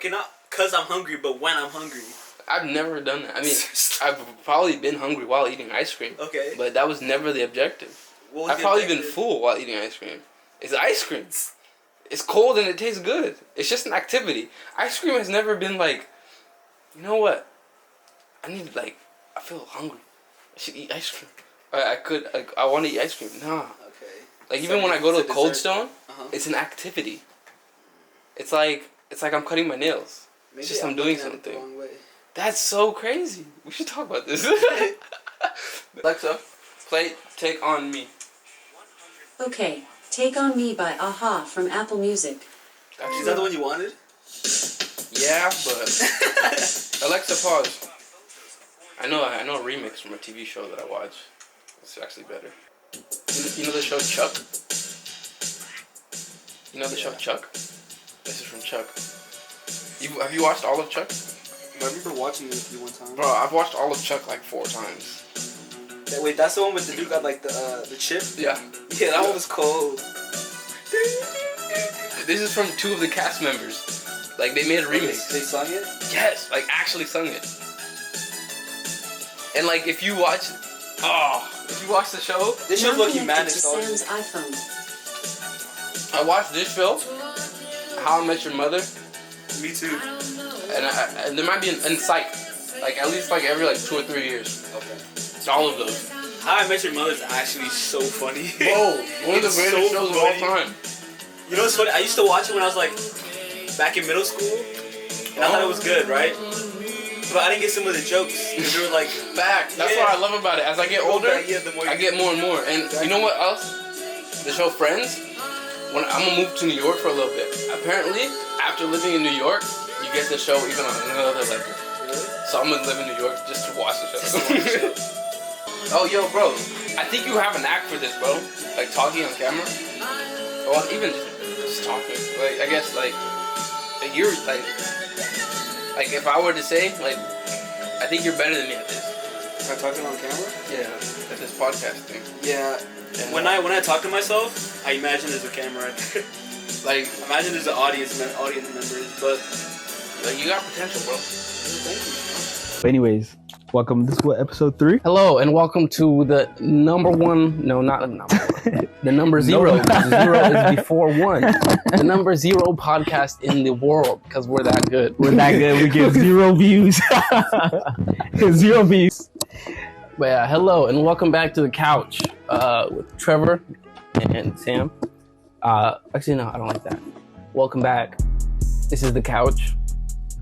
Okay, not because I'm hungry, but when I'm hungry. I've never done that. I mean, I've probably been hungry while eating ice cream. Okay. But that was never the objective. I've probably been full while eating ice cream. It's ice cream. It's cold and it tastes good. It's just an activity. Ice cream has never been like, you know what? I feel hungry. I should eat ice cream. I want to eat ice cream. Nah. Okay. Like, even when I go to Cold Stone, it's an activity. It's like I'm cutting my nails. Maybe it's just I'm doing something. That's so crazy. We should talk about this. Alexa, play Take On Me. Okay, Take On Me by a-ha from Apple Music. Is that the one you wanted? Yeah, but... Alexa, pause. I know a remix from a TV show that I watch. It's actually better. You know the show Chuck? You know the show Chuck? This is from Chuck. Have you watched all of Chuck? I remember watching it with you one time. Bro, I've watched all of Chuck like 4 times. Wait, that's the one with the dude got like the chip? Yeah. Yeah, that one was cold. This is from 2 of the cast members. Like, they made a remix. They sung it? Yes, like actually sung it. And like, if you watch the show, this show's low-key mad Sam's iPhone. I watched this show, How I Met Your Mother. Me too. And there might be an Psych, like at least like every 2 or 3 years. Okay. It's all of those. How I Met Your Mother is actually so funny. Whoa, one of the greatest shows of all time. You know what's funny? I used to watch it when I was like back in middle school, and I thought it was good, right? But I didn't get some of the jokes. They were like, fact. That's what I love about it. As I get older, I get more and more. And exactly. You know what else? The show Friends. When I'm gonna move to New York for a little bit. Apparently, after living in New York, you get the show even on another level. Really? So I'm gonna live in New York just to watch the show. Oh, yo, bro. I think you have a knack for this, bro. Like talking on camera. Well, even just talking. Like, I guess you're like if I were to say, like, I think you're better than me at this. Am I talking on camera? Yeah, at this podcast thing. Yeah. And when I talk to myself, I imagine there's a camera right there. Like, imagine there's an audience members, but like, you got potential, bro. Thank you. But anyways, welcome. This is what, episode 3? Hello, and welcome to the number 1. No, not the number 1. The number 0. 0 is before 1. The number 0 podcast in the world, because we're that good. We're that good. We get 0 views. 0 views. But yeah, hello, and welcome back to the couch with Trevor and Sam. Actually, no, I don't like that. Welcome back. This is the couch.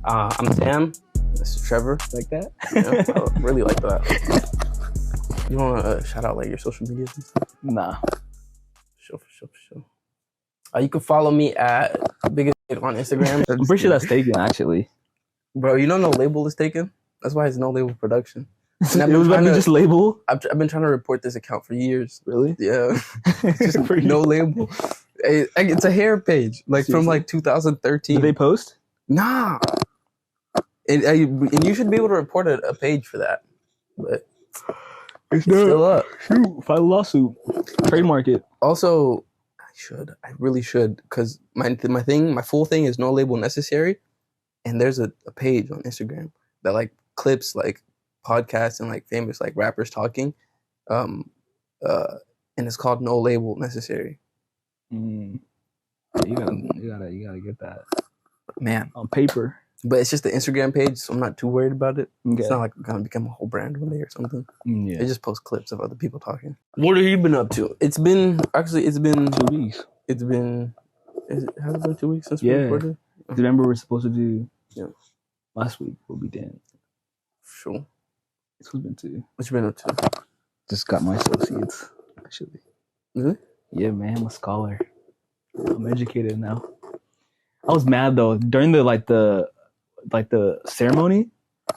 I'm Sam. This is Trevor. Like that? Yeah, I really like that. You want to shout out like your social medias and stuff? Nah. For sure. You can follow me at Biggest on Instagram. I'm pretty sure that's taken, actually. Bro, you know No Label is taken? That's why it's No Label Production. It was about to just label? I've been trying to report this account for years. Really? Yeah. Just No Label. It's a hair page, like seriously? From like 2013. Did they post? Nah. And you should be able to report a page for that. But it's still up. Shoot, file a lawsuit. Trademark it. Also, I really should, because my full thing is No Label Necessary, and there's a page on Instagram that like clips like podcasts and like famous like rappers talking, and it's called No Label Necessary. You gotta get that, man, on paper. But it's just the Instagram page, so I'm not too worried about it. Okay. It's not like I'm gonna become a whole brand one day or something. Yeah. They just post clips of other people talking. What have you been up to? It's been 2 weeks. Has it been 2 weeks since we recorded? Remember we're supposed to do last week we'll be done. Sure. This has been 2. What you been up to? Just got my associates, actually. Really? Yeah, man, I'm a scholar. I'm educated now. I was mad though during the ceremony.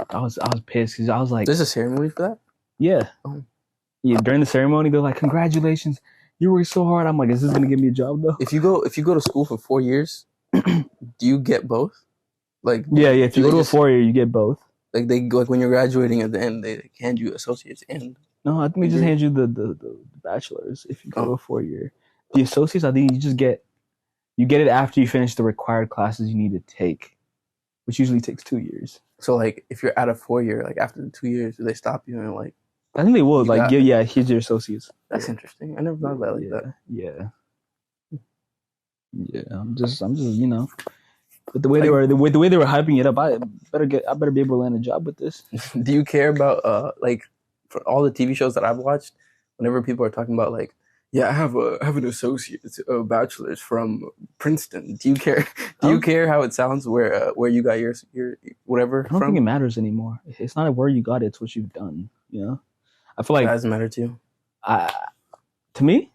I was pissed because I was like, "There's a ceremony for that?" Yeah. Oh. Yeah. During the ceremony, they're like, "Congratulations, you worked so hard." I'm like, "Is this gonna give me a job though?" If you go to school for 4 years, do you get both? Like yeah. If you go to a 4 year, you get both. Like when you're graduating at the end, they hand you associates and. No, I think they just hand you the bachelor's if you go to a 4 year. The associates, I think you get it after you finish the required classes you need to take. which usually takes 2 years. So like, if you're at a 4-year, like after the 2 years, do they stop you and like? I think they will. Like, yeah, here's your associates. That's interesting. I never thought about it like that. Yeah. Yeah, I'm just, you know, but the way they were hyping it up, I better be able to land a job with this. Do you care about like for all the TV shows that I've watched? Whenever people are talking about like, yeah, I have an associate, a bachelor's from Princeton. Do you care? Do you care how it sounds? Where you got your whatever? I don't think it matters anymore. It's not where you got it; it's what you've done. You know, I feel like that doesn't matter to you. To me.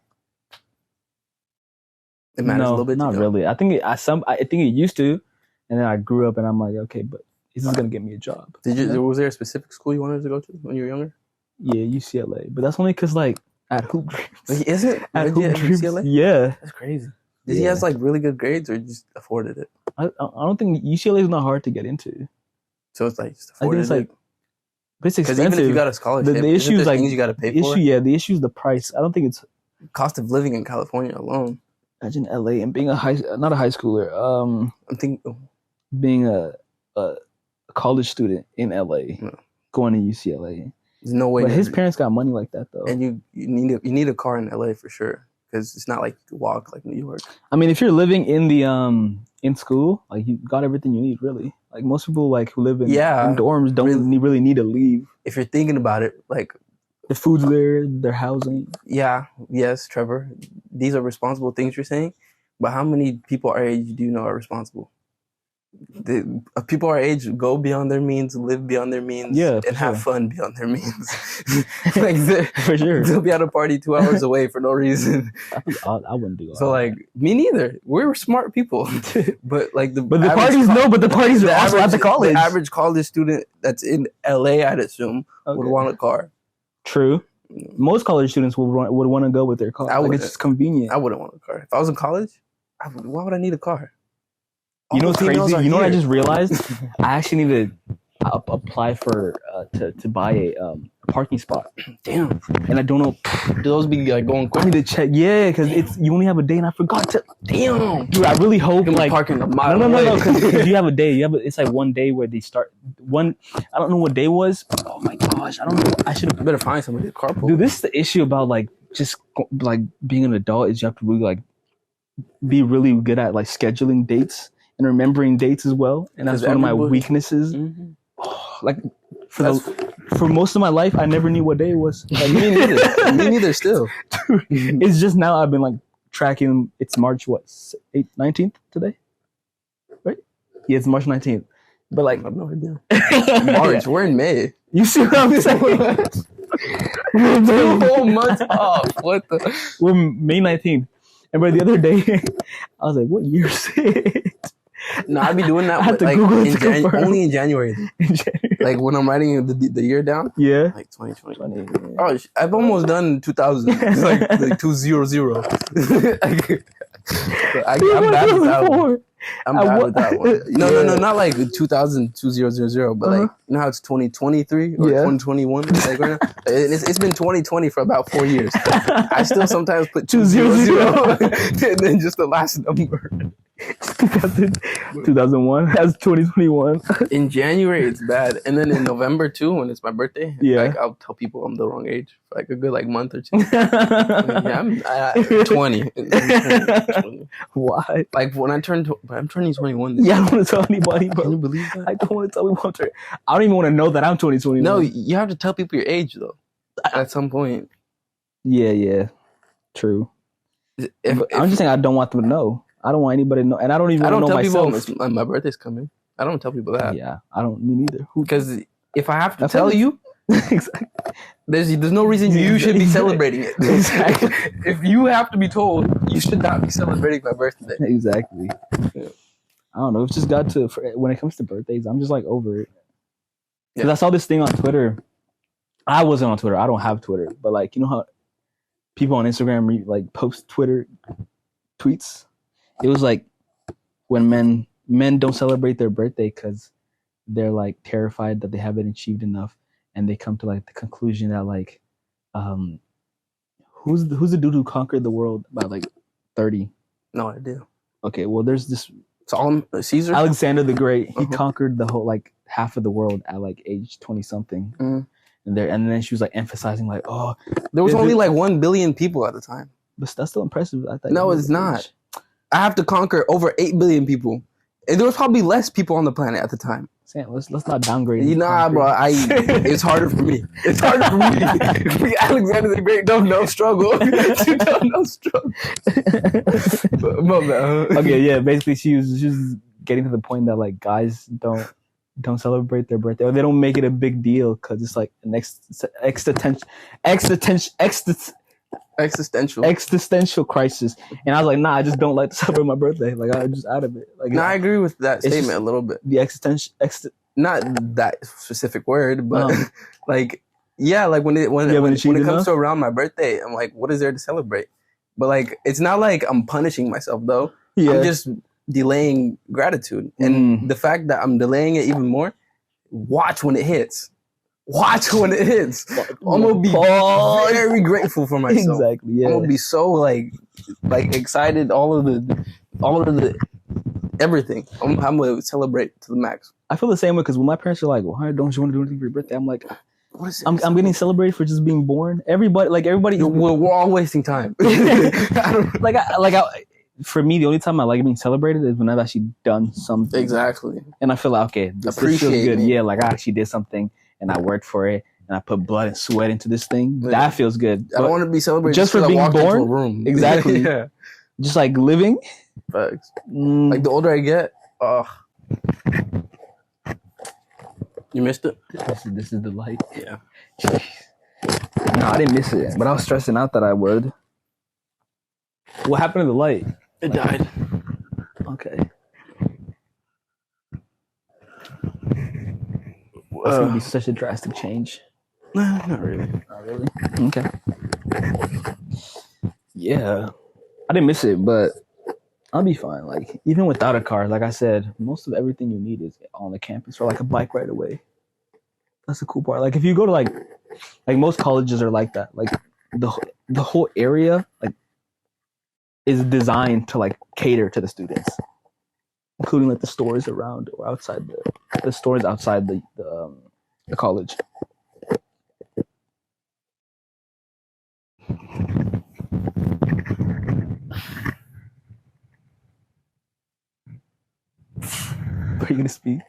It matters a little bit. Not really. I think it used to, and then I grew up and I'm like, okay, but this is gonna get me a job. Was there a specific school you wanted to go to when you were younger? Yeah, UCLA, but that's only because like at Hoop Dreams. Is it at Hoop Dreams? UCLA? Yeah, that's crazy. Did he have like really good grades, or just afforded it? I don't think UCLA is not hard to get into. So it's like just afforded. I think it's like, but it's expensive. Even if you got a scholarship, the issue is like things you got to pay for. The issue is the price. I don't think it's cost of living in California alone. Imagine LA and being not a high schooler. I'm thinking being a college student in LA, going to UCLA. There's no way. But his parents got money like that though. And you need a car in LA for sure, because it's not like you walk like New York. I mean, if you're living in the in school, like you got everything you need really. Like most people like who live in dorms don't really need to leave. If you're thinking about it, like. The food's there, their housing. Yeah, yes, Trevor. These are responsible things you're saying, but how many people our age do you know are responsible? People our age go beyond their means, live beyond their means, and have fun beyond their means. Like for sure, they'll be at a party 2 hours away for no reason. I wouldn't do that. So like me neither. We're smart people, but like the parties are also at the college. The average college student that's in LA, I'd assume, would want a car. True. Most college students would want to go with their car. Like, it's just convenient. I wouldn't want a car. If I was in college, why would I need a car? You know what's crazy? You know what I just realized? I actually need to apply for to buy a parking spot. Damn. And I don't know. Do those be like going quick? I need to check. Yeah, because you only have a day, and I forgot to. Damn. Dude, I really hope like parking a mile. No. Because you have a day. It's like one day where they start. I don't know what day was. Oh my gosh, I don't know. I should have better find somebody to carpool. Dude, this is the issue about like just like being an adult is you have to really like be really good at like scheduling dates and remembering dates as well. And that's one of my weaknesses. Mm-hmm. Like for most of my life, I never knew what day it was. Like, me neither. Me neither. Still, dude, it's just now I've been like tracking. It's March 19th today, right? Yeah, it's March 19th. But like, I have no idea. March. We're in May. You see what I'm saying? 2 whole months off. What the? We're May 19th, and by the other day, I was like, "What year is it?" No, I'd be doing that with, like only in January. Like when I'm writing the year down. Yeah. Like 2020. Oh, I've almost done 2000. It's like 200. I'm bad with that one. I'm bad with that one. No, not like 2000, 2000, but like, you know how it's 2023 or 2021? Like right now? It's been 2020 for about 4 years. I still sometimes put 200 and then just the last number. 2001 as 2021. In January it's bad, and then in November too, when it's my birthday, like, I'll tell people I'm the wrong age for like a good like month or two. I'm 20. Why? Like when I'm turning 21 this I don't want to tell anybody, bro. Can you believe that? I don't want to tell people. I don't even want to know that I'm 2021. No, you have to tell people your age though at some point. Yeah, true. I'm just saying I don't want them to know. I don't want anybody to know, and I don't even know myself. People my birthday's coming. I don't tell people that. Yeah, I don't. Me neither. Because if I have to tell you, exactly. there's no reason you should be celebrating it. Exactly. If you have to be told, you should not be celebrating my birthday. Exactly. Yeah. I don't know. It's just got to when it comes to birthdays, I'm just like over it. Because I saw this thing on Twitter. I wasn't on Twitter. I don't have Twitter, but like you know how people on Instagram like post Twitter tweets. It was like when men don't celebrate their birthday because they're like terrified that they haven't achieved enough, and they come to like the conclusion that like, who's the dude who conquered the world by like 30? No idea. Okay, well there's this Caesar? Alexander the Great. He conquered the whole, like, half of the world at, like, age 20 something. And then she was like emphasizing like, oh, there was only like 1 billion people at the time. But that's still impressive. I thought no, it's not. I have to conquer over 8 billion people. And there was probably less people on the planet at the time. Sam, let's not downgrade. Nah, bro. It's harder for me. It's harder for me. Alexander the Great don't know struggle. Don't know struggle. Okay, yeah. Basically, she was getting to the point that like guys don't celebrate their birthday, or they don't make it a big deal because it's like an existential crisis. And I was like, nah, I just don't like to celebrate my birthday. Like I'm just out of it. Like, I agree with that statement a little bit. The not that specific word, but like, yeah, like when it comes to around my birthday, I'm like, what is there to celebrate? But like, it's not like I'm punishing myself though. Yeah. I'm just delaying gratitude. And the fact that I'm delaying it even more, watch when it hits. I'm gonna be very grateful for myself. Exactly. Yeah. I'm gonna be so like excited. All of the everything. I'm gonna celebrate to the max. I feel the same way because when my parents are like, "Why don't you want to do anything for your birthday?" I'm like, I'm getting celebrated for just being born. Everybody. We're all wasting time. For me, the only time I like being celebrated is when I've actually done something. Exactly. And I feel like, okay, this feels good. Yeah, like I actually did something and I worked for it and I put blood and sweat into this thing. Yeah. That feels good. I don't want to be celebrated just for being born. Room. Exactly. Yeah. Just like living. Facts. Like the older I get, you missed it? This is the light. Yeah. No, I didn't miss it, but I was stressing out that I would. What happened to the light? It died. Okay. That's gonna be such a drastic change. No, not really. Not really? Okay. Yeah. I didn't miss it, but I'll be fine. Like, even without a car, like I said, most of everything you need is on the campus or like a bike right away. That's the cool part. Like, if you go to like most colleges are like that. Like, the whole area, like, is designed to like cater to the students, including like the stores around or outside the stores outside the college. Are you gonna speak?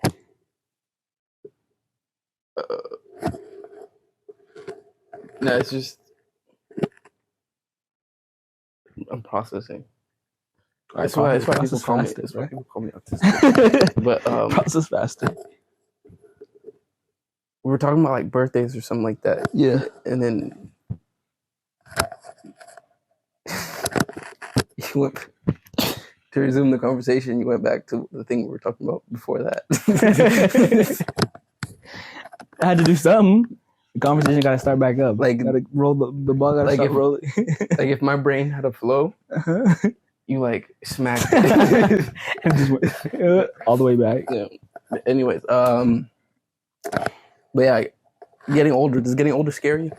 No, it's just I'm processing. That's why people call me autistic. But process faster. We were talking about like birthdays or something like that. Yeah. And then you went to resume the conversation. You went back to the thing we were talking about before that. I had to do something. The conversation got to start back up. Like, got to roll the ball. Got to start rolling. Like if my brain had a flow, you like smacked it and just went all the way back. Yeah. Anyways, but yeah, getting older. Does getting older scare you?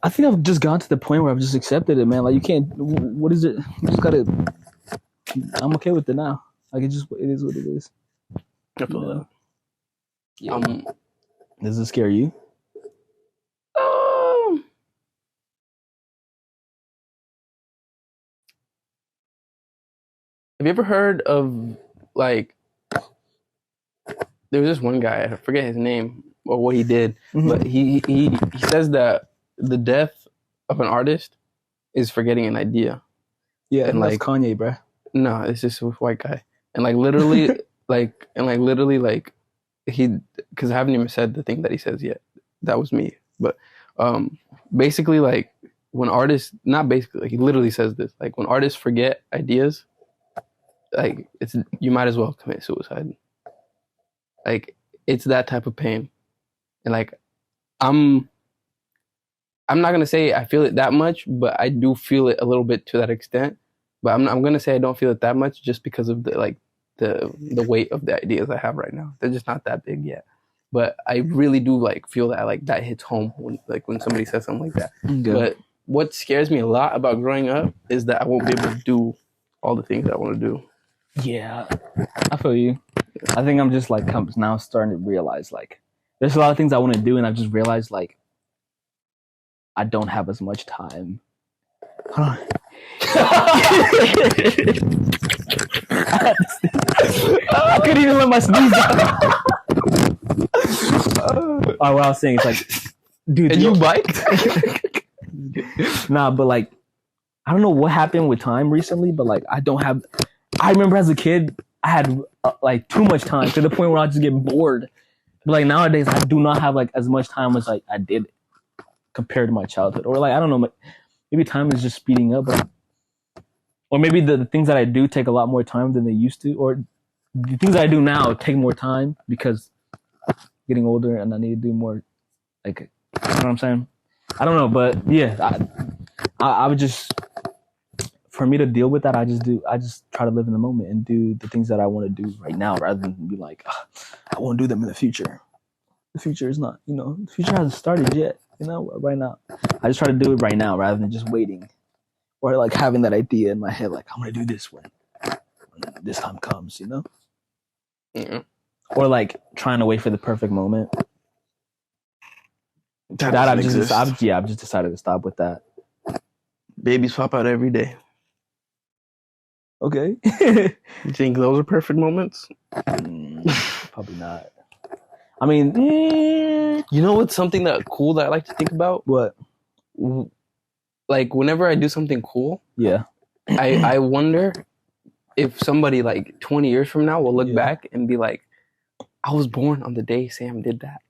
I think I've just gotten to the point where I've just accepted it, man. Like, you can't. What is it? You just gotta. I'm okay with it now. Like, it is what it is. I feel that. Yeah. Does it scare you? Have you ever heard of like? There was this one guy. I forget his name or what he did, but he says that the death of an artist is forgetting an idea. Yeah, and like Kanye, bro. No, it's just a white guy, and like literally, he, because I haven't even said the thing that he says yet. That was me, but basically, like when artists, not basically, like he literally says this, like when artists forget ideas, like you might as well commit suicide. Like it's that type of pain, and like I'm not gonna say I feel it that much, but I do feel it a little bit to that extent. But I'm gonna say I don't feel it that much just because of the weight of the ideas I have right now. They're just not that big yet. But I really do like feel that like that hits home when somebody says something like that. Good. But what scares me a lot about growing up is that I won't be able to do all the things I want to do. Yeah, I feel you. I think I'm just like now starting to realize like there's a lot of things I want to do, and I've just realized like I don't have as much time. I couldn't even let my sneeze out. What I was saying is like, dude, and you bike? Nah, but like, I don't know what happened with time recently, but like, I remember as a kid, I had like too much time to the point where I just get bored. But like nowadays, I do not have like as much time as like I did compared to my childhood, or like I don't know, maybe time is just speeding up, or maybe the things that I do take a lot more time than they used to, or the things that I do now take more time because getting older and I need to do more. Like, you know what I'm saying? I don't know, but yeah, I would just, for me to deal with that, I just try to live in the moment and do the things that I want to do right now rather than be like, I want to do them in the future. The future is not, the future hasn't started yet, right now. I just try to do it right now rather than just waiting or like having that idea in my head, like, I'm going to do this when this time comes, Yeah. Or like trying to wait for the perfect moment. I've just decided to stop with that. Babies pop out every day. Okay. You think those are perfect moments? Probably not. I mean, you know what's something cool that I like to think about? What? Like whenever I do something cool, yeah, I wonder if somebody like 20 years from now will look back and be like, I was born on the day Sam did that.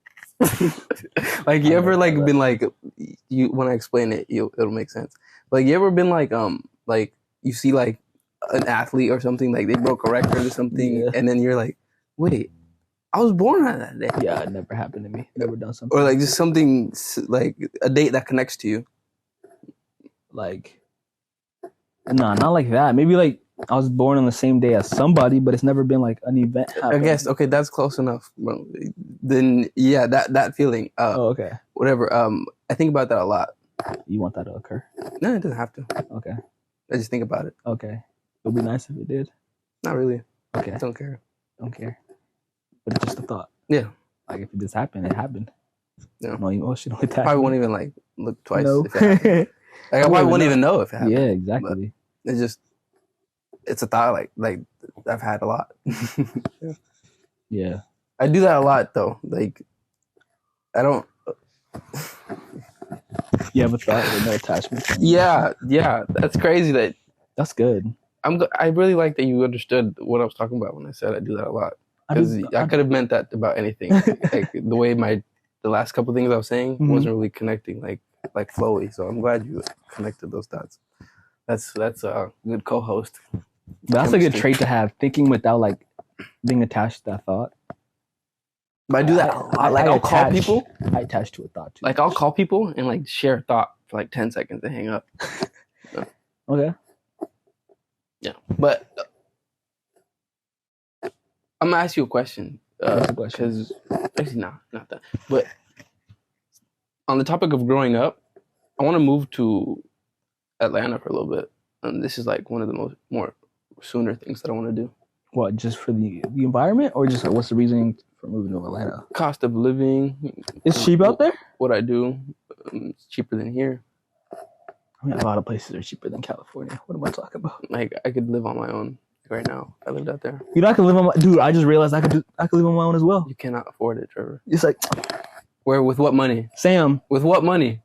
Like you ever like been like, you when I explain it, it'll make sense. Like you ever been like you see like an athlete or something, like they broke a record or something, and then you're like, wait, I was born on that day. Yeah, it never happened to me. Never done something. Or like just something like a date that connects to you. Like, nah, not like that. Maybe like I was born on the same day as somebody, but it's never been like an event happening. I guess, okay, that's close enough. Well, then yeah, that feeling. Okay. Whatever. I think about that a lot. You want that to occur? No, it doesn't have to. Okay. I just think about it. Okay. It would be nice if it did. Not really. Okay. I don't care. Don't care. But it's just a thought. Yeah. Like if it just happened, it happened. Yeah. No emotional attachment. Probably won't even like look twice. No. If it happened. Like I probably won't even know if it happened. Yeah, exactly. It's a thought like I've had a lot. Yeah. I do that a lot though. Like I don't. You have a thought with no attachment. Yeah. That's crazy. That's good. I really like that you understood what I was talking about when I said I do that a lot. Because I could have meant that about anything. Like the way the last couple of things I was saying wasn't really connecting like flowy. So I'm glad you connected those dots. That's a good co-host. That's a good trait to have, thinking without like being attached to that thought. But I do that a lot. Like I'll call people. I attach to a thought too. Like I'll call people and like share a thought for like 10 seconds and hang up. Okay. Yeah, but I'm gonna ask you a question. Because actually, not that. But on the topic of growing up, I want to move to Atlanta for a little bit, and this is like one of the more sooner things that I want to do. What, just for the environment, or just what's the reasoning for moving to Atlanta? Cost of living. It's cheap out there? What I do, it's cheaper than here. I mean, a lot of places are cheaper than California. What am I talking about? Like, I could live on my own right now if I lived out there. You know, I can live on my... Dude, I just realized I could live on my own as well. You cannot afford it, Trevor. It's like... Where? With what money? Sam. With what money?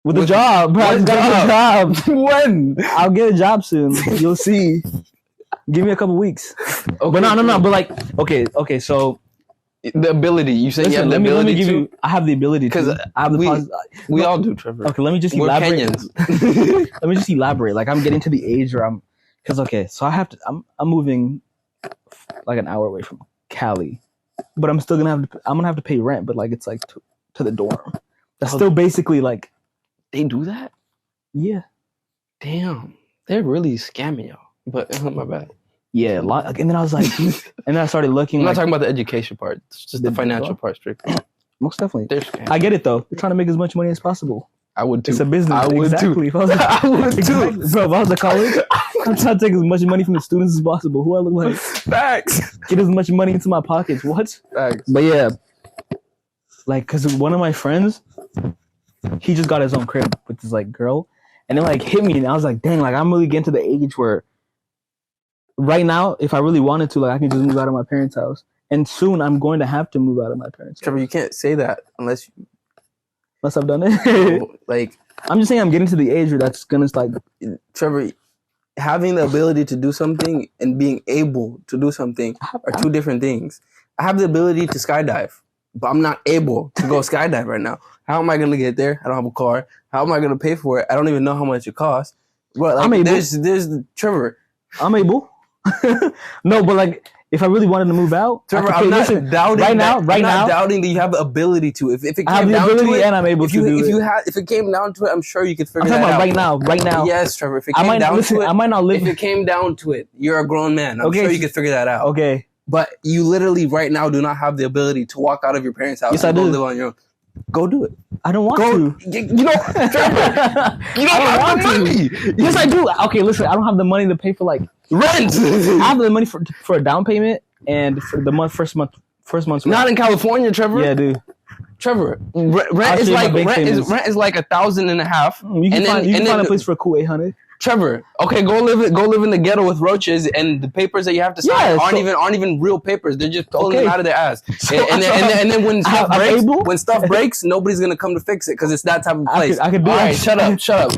With a job, bro. I just got a job. When? I'll get a job soon. You'll see. Give me a couple weeks. Okay, but no. But like, okay. So the ability. You say you have the ability. Let me give you. I have the ability because we all do, Trevor. Okay, let me just elaborate. Let me just elaborate. Like I'm getting to the age where I'm, because so I have to. I'm moving like an hour away from Cali, but I'm still I'm gonna have to pay rent. But like it's like to the dorm. That's still basically like. They do that? Yeah. Damn. They're really scamming y'all. But my bad. Yeah, a lot. And then I was like, and then I started looking. I'm not talking about the education part. It's just the financial part strictly. Most definitely. They're scamming. I get it though. They're trying to make as much money as possible. I would too. It's a business. I would exactly. too. I would too. Bro, if I was a college, I'm trying to take as much money from the students as possible. Who I look like? Facts. Get as much money into my pockets. What? Facts. But yeah, like, cause one of my friends, he just got his own crib with this like girl, and it like hit me, and I was like, dang, like I'm really getting to the age where, right now, if I really wanted to, like I can just move out of my parents' house, and soon I'm going to have to move out of my parents' house. Trevor, you can't say that unless I've done it. like I'm just saying I'm getting to the age where that's gonna like. Trevor, having the ability to do something and being able to do something are two different things. I have the ability to skydive, but I'm not able to go skydive right now. How am I going to get there? I don't have a car. How am I going to pay for it? I don't even know how much it costs. But like, I'm able. There's Trevor. I'm able. No, but like, if I really wanted to move out, Trevor, I'm not doubting right now. I'm not doubting that you have the ability to. If it came I have the down ability to it, and I'm able to do it. If it came down to it, I'm sure you could figure I'm that talking out. about right now. Yes, Trevor. If it came down to it, I might not live. If it came down to it, you're a grown man. I'm sure you could figure that out. Okay. But you literally right now do not have the ability to walk out of your parents' house and go live on your own. Go do it. I don't want to. You know, Trevor, you don't have the money. Yes, I do. Okay, listen, I don't have the money to pay for like rent. I have the money for a down payment and for the first month's rent. Not in California, Trevor. Yeah, dude. Trevor, rent is like $1,500. You can find a place for a cool 800. Trevor, okay, go live in the ghetto with roaches, and the papers that you have to sign aren't even real papers. They're just pulling them out of their ass. And then when stuff breaks, nobody's gonna come to fix it because it's that type of place. I could do. All right, shut up. So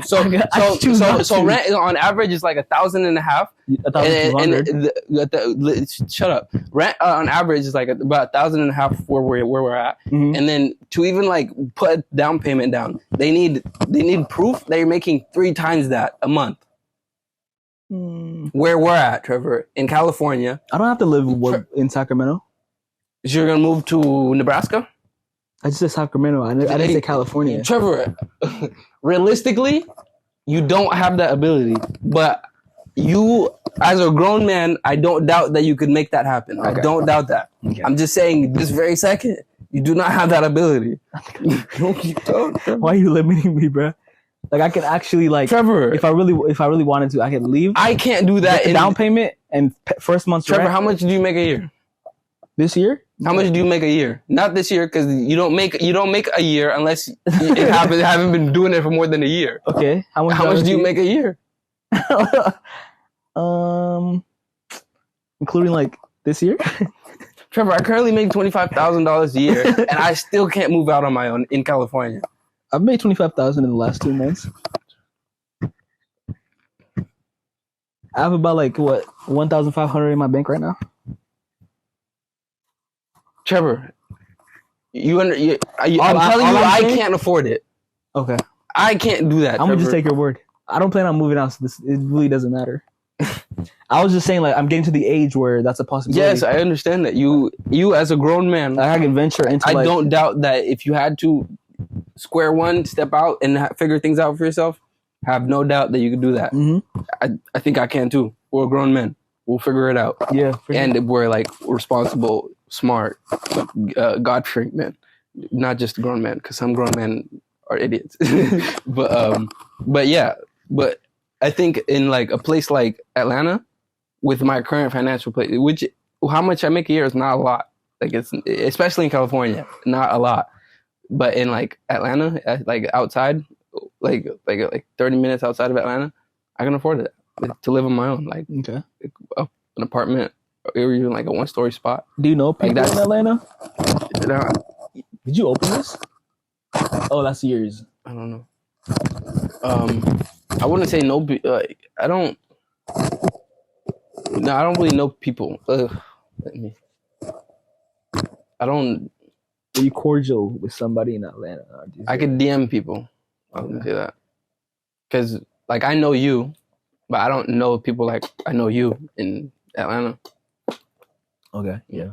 rent on average is like $1,500. Shut up. Rent on average is like about $1,500 where we're at, and then to even like put down payment down, they need proof that you're making 3 times that a month. Where we're at, Trevor, in California. I don't have to live in Sacramento. So you're gonna move to Nebraska? I just said Sacramento. I didn't say California. Trevor, realistically, you don't have that ability, but you, as a grown man, I don't doubt that you could make that happen. Okay. I don't doubt that. Okay. I'm just saying, this very second, you do not have that ability. Why are you limiting me, bro? Like I could actually like Trevor. If I really wanted to, I could leave. I can't do that. Down payment and first month's Trevor, rent. how much do you make a year? This year? How much do you make a year? Not this year, because you don't make a year unless haven't been doing it for more than a year. Okay. How much do you make a year? Including like this year. Trevor, I currently make $25,000 a year, and I still can't move out on my own in California. I've made $25,000 in the last 2 months. I have about like what $1,500 in my bank right now. Trevor, I'm telling you, I can't afford it. Okay, I can't do that. I'm gonna just take your word. I don't plan on moving out, so it really doesn't matter. I was just saying, like, I'm getting to the age where that's a possibility. Yes, I understand that. You as a grown man, I can venture into. I don't doubt that if you had to square one, step out and figure things out for yourself, have no doubt that you could do that. Mm-hmm. I think I can too. We're grown men. We'll figure it out. Yeah, and we're like responsible, smart, God-fearing men, not just grown men, because some grown men are idiots. but I think in like a place like Atlanta, with my current financial place, which how much I make a year is not a lot. Like it's especially in California, not a lot. But in like Atlanta, like outside, like 30 minutes outside of Atlanta, I can afford it to live on my own. Like an apartment or even like a 1-story spot. Do you know people in Atlanta? Did you open this? Oh, that's yours. I don't know. I wouldn't say no. I don't really know people. Are you cordial with somebody in Atlanta? I could DM people. I can say that. Because, like, I know you, but I don't know people like I know you in Atlanta. Okay, yeah.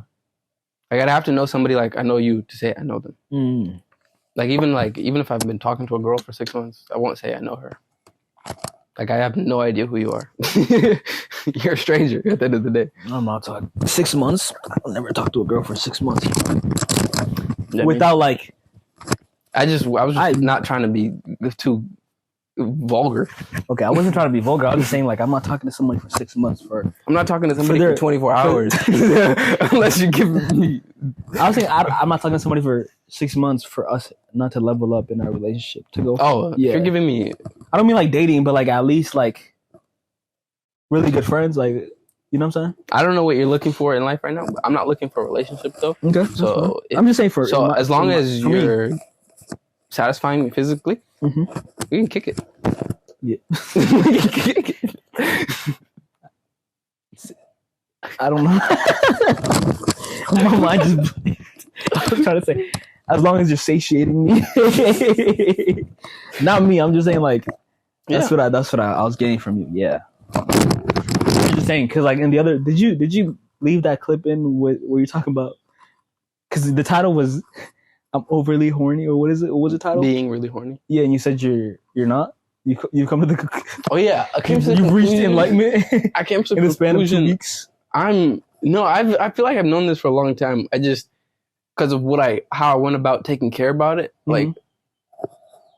I gotta have to know somebody like I know you to say I know them. Mm. Like even if I've been talking to a girl for 6 months, I won't say I know her. Like I have no idea who you are. You're a stranger at the end of the day. I'm not talking 6 months. I'll never talk to a girl for 6 months. Without like, I was just not trying to be too vulgar. Okay, I wasn't trying to be vulgar. I was just saying, like, I'm not talking to somebody for 6 months for. I'm not talking to somebody for 24 hours unless you give me. I was saying I'm not talking to somebody for 6 months for us not to level up in our relationship to go. Oh, yeah. You're giving me. I don't mean like dating, but like at least like really good friends. Like, you know what I'm saying? I don't know what you're looking for in life right now, but I'm not looking for a relationship though. Okay. So I'm just saying for. So as long as you're satisfying me physically, we can kick it. Yeah. I don't know. My mind just. I was trying to say, as long as you're satiating me. Not me. I'm just saying, like, that's what I was getting from you. Yeah. I'm just saying, because like in the other, did you leave that clip in where you're talking about? Because the title was, "I'm overly horny," or what is it? What was the title? Being really horny. Yeah, and you said you're not. You come to the. Oh yeah, you've reached enlightenment. I came to in the span of 2 weeks. I feel like I've known this for a long time. I just because of how I went about taking care about it. Like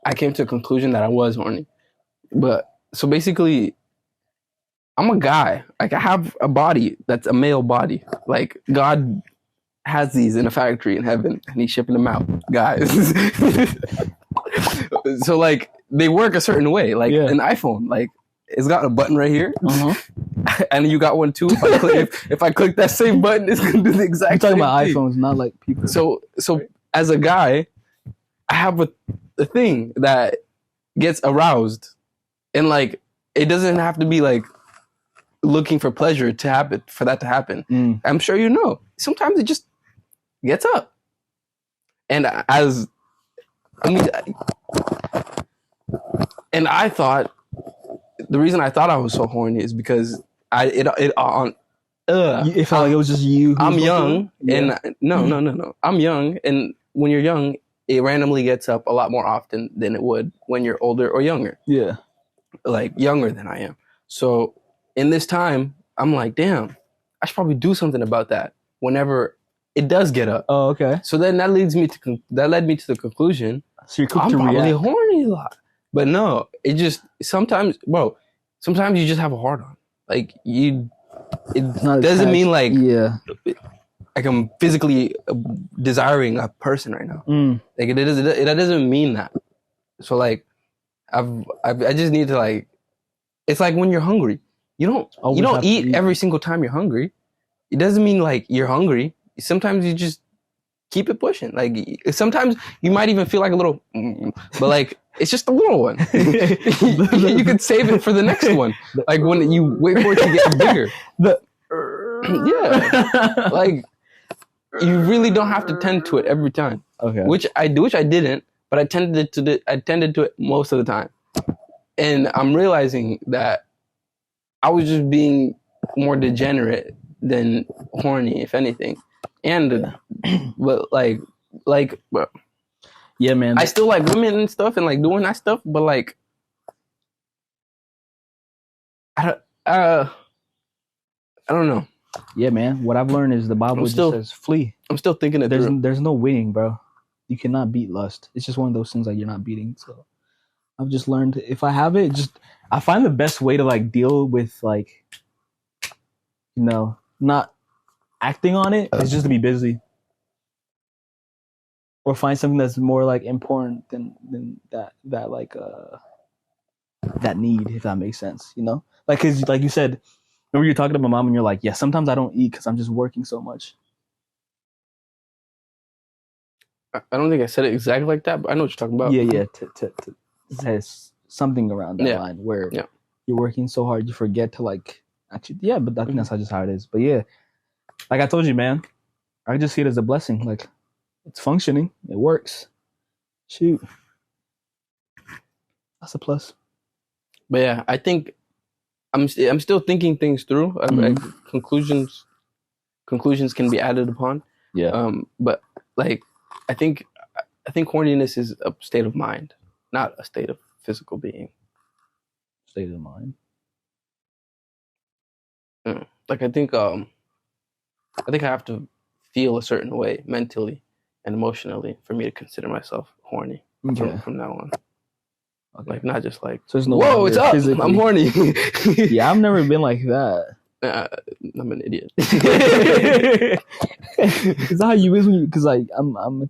I came to a conclusion that I was horny. But so basically, I'm a guy. Like I have a body that's a male body. Like God has these in a factory in heaven, and He's shipping them out, guys. So like they work a certain way. Like an iPhone, like it's got a button right here, and you got one too. If I click that same button, it's gonna do the exact. I'm talking same about thing. iPhones, not like people. So as a guy, I have a thing that gets aroused, and like it doesn't have to be like looking for pleasure to happen for that to happen. I'm sure you know. Sometimes it just gets up, and and I thought the reason I thought I was so horny is because it felt like it was just you. I'm young, and no. I'm young, and when you're young, it randomly gets up a lot more often than it would when you're older or younger. Yeah, like younger than I am. So in this time, I'm like, damn, I should probably do something about that. Whenever it does get up. Oh, okay. So then that led me to the conclusion. So you're quick I'm to probably react. horny a lot. But no, it just sometimes you just have a hard on. Like it doesn't mean like like I'm physically desiring a person right now. Like it doesn't mean that. So like I just need to like. It's like when you're hungry, you don't eat every single time you're hungry. It doesn't mean like you're hungry. Sometimes you just keep it pushing. Like sometimes you might even feel like a little, but like it's just a little one. You could save it for the next one. Like when you wait for it to get bigger. Yeah, like you really don't have to tend to it every time. Okay. Which I didn't, but I tended to it most of the time. And I'm realizing that I was just being more degenerate than horny, if anything. And but like yeah, man. I still like women and stuff and like doing that stuff, but like I don't know. Yeah, man. What I've learned is the Bible just says flee. I'm still thinking it through. There's no winning, bro. You cannot beat lust. It's just one of those things like you're not beating. So I've just learned if I have it, I find the best way to like deal with like, you know, not acting on it is just to be busy. Or find something that's more like important than that like that need, if that makes sense, you know? Like, cause like you said, remember you're talking to my mom and you're like, yeah, sometimes I don't eat because I'm just working so much. I don't think I said it exactly like that, but I know what you're talking about. Yeah. It says something around that line where you're working so hard you forget to like actually. Yeah, but I think that's just how it is. But yeah, like I told you, man, I just see it as a blessing. Like it's functioning, it works. Shoot, that's a plus. But yeah, I think I'm still thinking things through. Like, conclusions can be added upon. Yeah. But like I think horniness is a state of mind, not a state of physical being. State of mind. Like I think I have to feel a certain way mentally and emotionally for me to consider myself horny from now on. Okay. Like not just like. So it's no Whoa, longer it's up! physically- I'm horny. Yeah, I've never been like that. I'm an idiot. Is that how you is when you? Because like I'm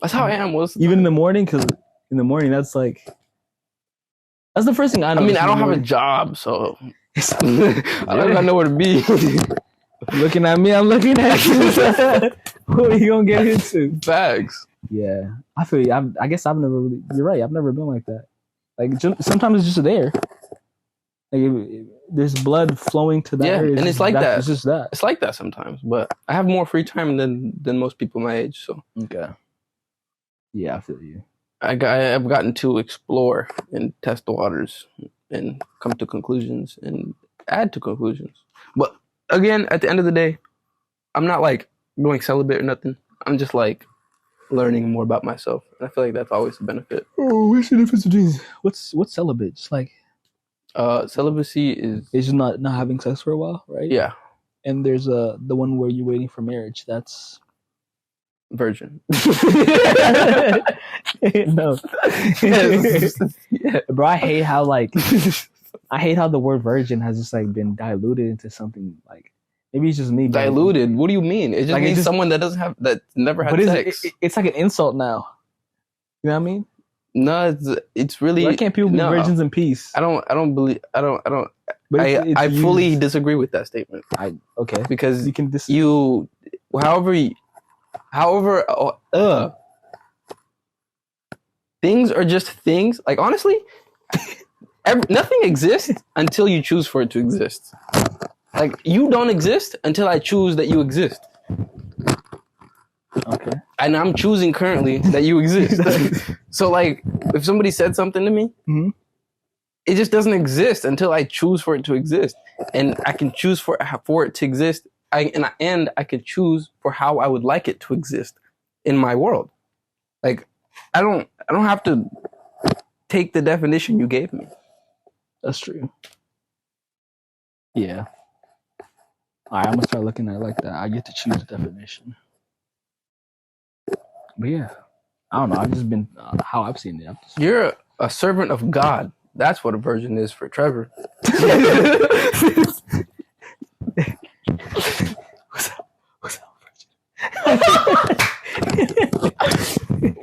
That's how I am. even in the morning. Because in the morning, that's like that's the first thing I know. I mean, I don't have a job, so I don't got nowhere to be. Looking at me, I'm looking at you. What are you gonna get into? Facts. Yeah, I feel you. I guess I've never really. You're right. I've never been like that. Like sometimes it's just there. Like there's blood flowing to that. Yeah, area. and it's like that. It's just that. It's like that sometimes, but I have more free time than most people my age. So Okay. Yeah, I feel you. I've gotten to explore and test the waters and come to conclusions and add to conclusions. But again, at the end of the day, I'm not like going celibate or nothing. I'm just like learning more about myself. And I feel like that's always a benefit. Oh, what's the difference between what's celibate? Just like Celibacy is it's just not having sex for a while, right? yeah, And there's the one where you're waiting for marriage. That's virgin. no. Yeah. Bro, I hate how the word virgin has just like been diluted into something like maybe it's just me. But Diluted. What do you mean? It just Like, it means just- someone that never had but sex. it's like an insult now. You know what I mean? No, it's really. Why can't people be no. virgins in peace? I don't believe. I don't. But it's I fully used- disagree with that statement okay. because You can however, things are just things. Like honestly, nothing exists until you choose for it to exist. Like you don't exist until I choose that you exist. Okay. And I'm choosing currently that you exist. So like, if somebody said something to me, Mhm. it just doesn't exist until I choose for it to exist, and I can choose for it to exist. I can choose for how I would like it to exist in my world. Like, I don't have to take the definition you gave me. That's true. Yeah. All right, I'm gonna start looking at it like that. I get to choose the definition. But yeah, I don't know. I've just been how I've seen it. You're a servant of God. That's what a virgin is for Trevor.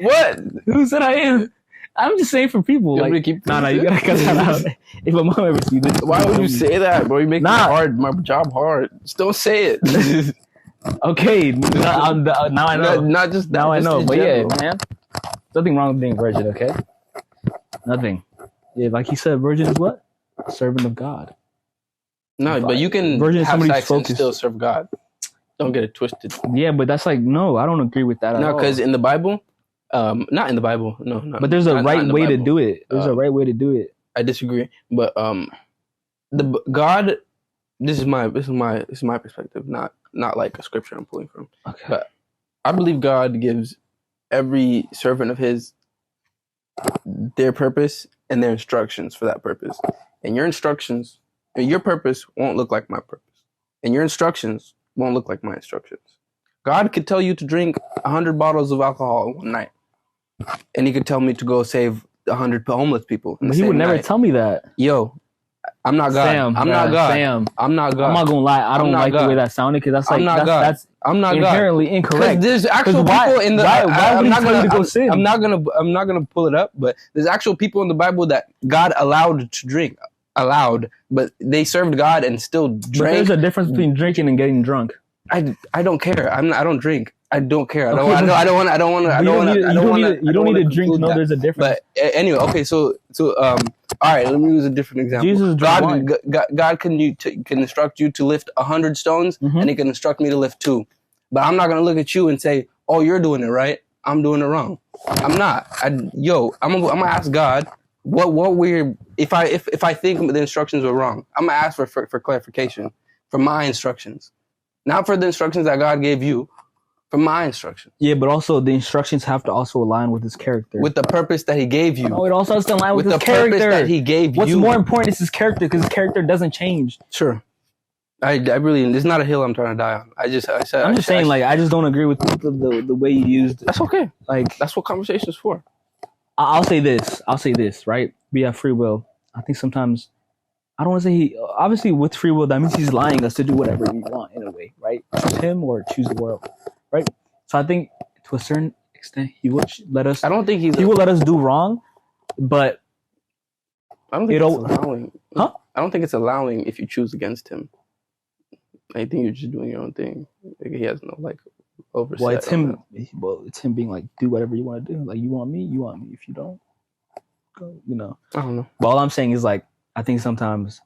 What? Who said I am? I'm just saying for people. You Like, want me to keep no, you gotta cut that out. If my mom ever sees this, Why would you say that, bro? You make Nah. my job hard. Just don't say it. Okay, now I know. Not just that. Now I just know. in But general. yeah, man, nothing wrong with being a virgin. Okay, nothing. Yeah, like he said, virgin is what? A servant of God. No, but you can Virgin is have somebody's sex and focus. still serve God. Don't get it twisted. Yeah, but that's like no, I don't agree with that at No, all. because in the Bible, not in the Bible. No. But there's a not right in the way to Bible. do it. There's a right way to do it. I disagree, but the God. This is my perspective, not like a scripture I'm pulling from. Okay. But I believe God gives every servant of His their purpose and their instructions for that purpose. And your instructions, your purpose won't look like my purpose, and your instructions won't look like my instructions. God could tell you to drink 100 bottles of alcohol in one night, and He could tell me to go save 100 homeless people. in the But he would same never night. tell me that. Yo, I'm not God. Sam, I'm not God. Sam, I'm not God. I'm not gonna lie. I don't I'm not like the God. way that sounded because that's like I'm not God. that's I'm not God. inherently Because incorrect. there's actual why- people in the. why would I'm he not tell you gonna. to go sin? I'm not gonna pull it up, but there's actual people in the Bible that God allowed to drink, but they served God and still But drank. there's a difference between drinking and getting drunk. I don't care. I don't drink. I don't care. I don't Okay, want. I don't want. I don't want. I You don't want. you don't need to drink to know there's a difference. But anyway, okay. So all right. Let me use a different example. Jesus drank wine. God can instruct you to lift 100 stones, Mhm. and He can instruct me to lift 2. But I'm not gonna look at you and say, "Oh, you're doing it right. I'm doing it wrong." I'm not. I'm gonna ask God what we're if I think the instructions were wrong. I'm gonna ask for clarification for my instructions, not for the instructions that God gave you. For my instructions, Yeah, but also the instructions have to also align with his character. with the purpose that He gave you, No, it also has to align with with his the character. purpose that He gave What's you. more important is his character because his character doesn't change. Sure. I really, it's not a hill I'm trying to die on. I said. I'm just saying, like, I just don't agree with the way you used it. that's okay. Like, That's what conversation's for. I'll say this, right? we have free will. I think sometimes I don't want to say obviously with free will that means he's lying us to do whatever we want in a way, right? Choose him or choose the world, right? So I think to a certain extent he will let us. I don't think he will let us do wrong, but I don't think it's allowing. Huh? I don't think it's allowing if you choose against him. I think you're just doing your own thing. Like, he has no like oversight. Well, it's him. Well, it's him being like, do whatever you want to do. Like, you want me, you want me. If you don't, go. You know. I don't know. But all I'm saying is like, I think sometimes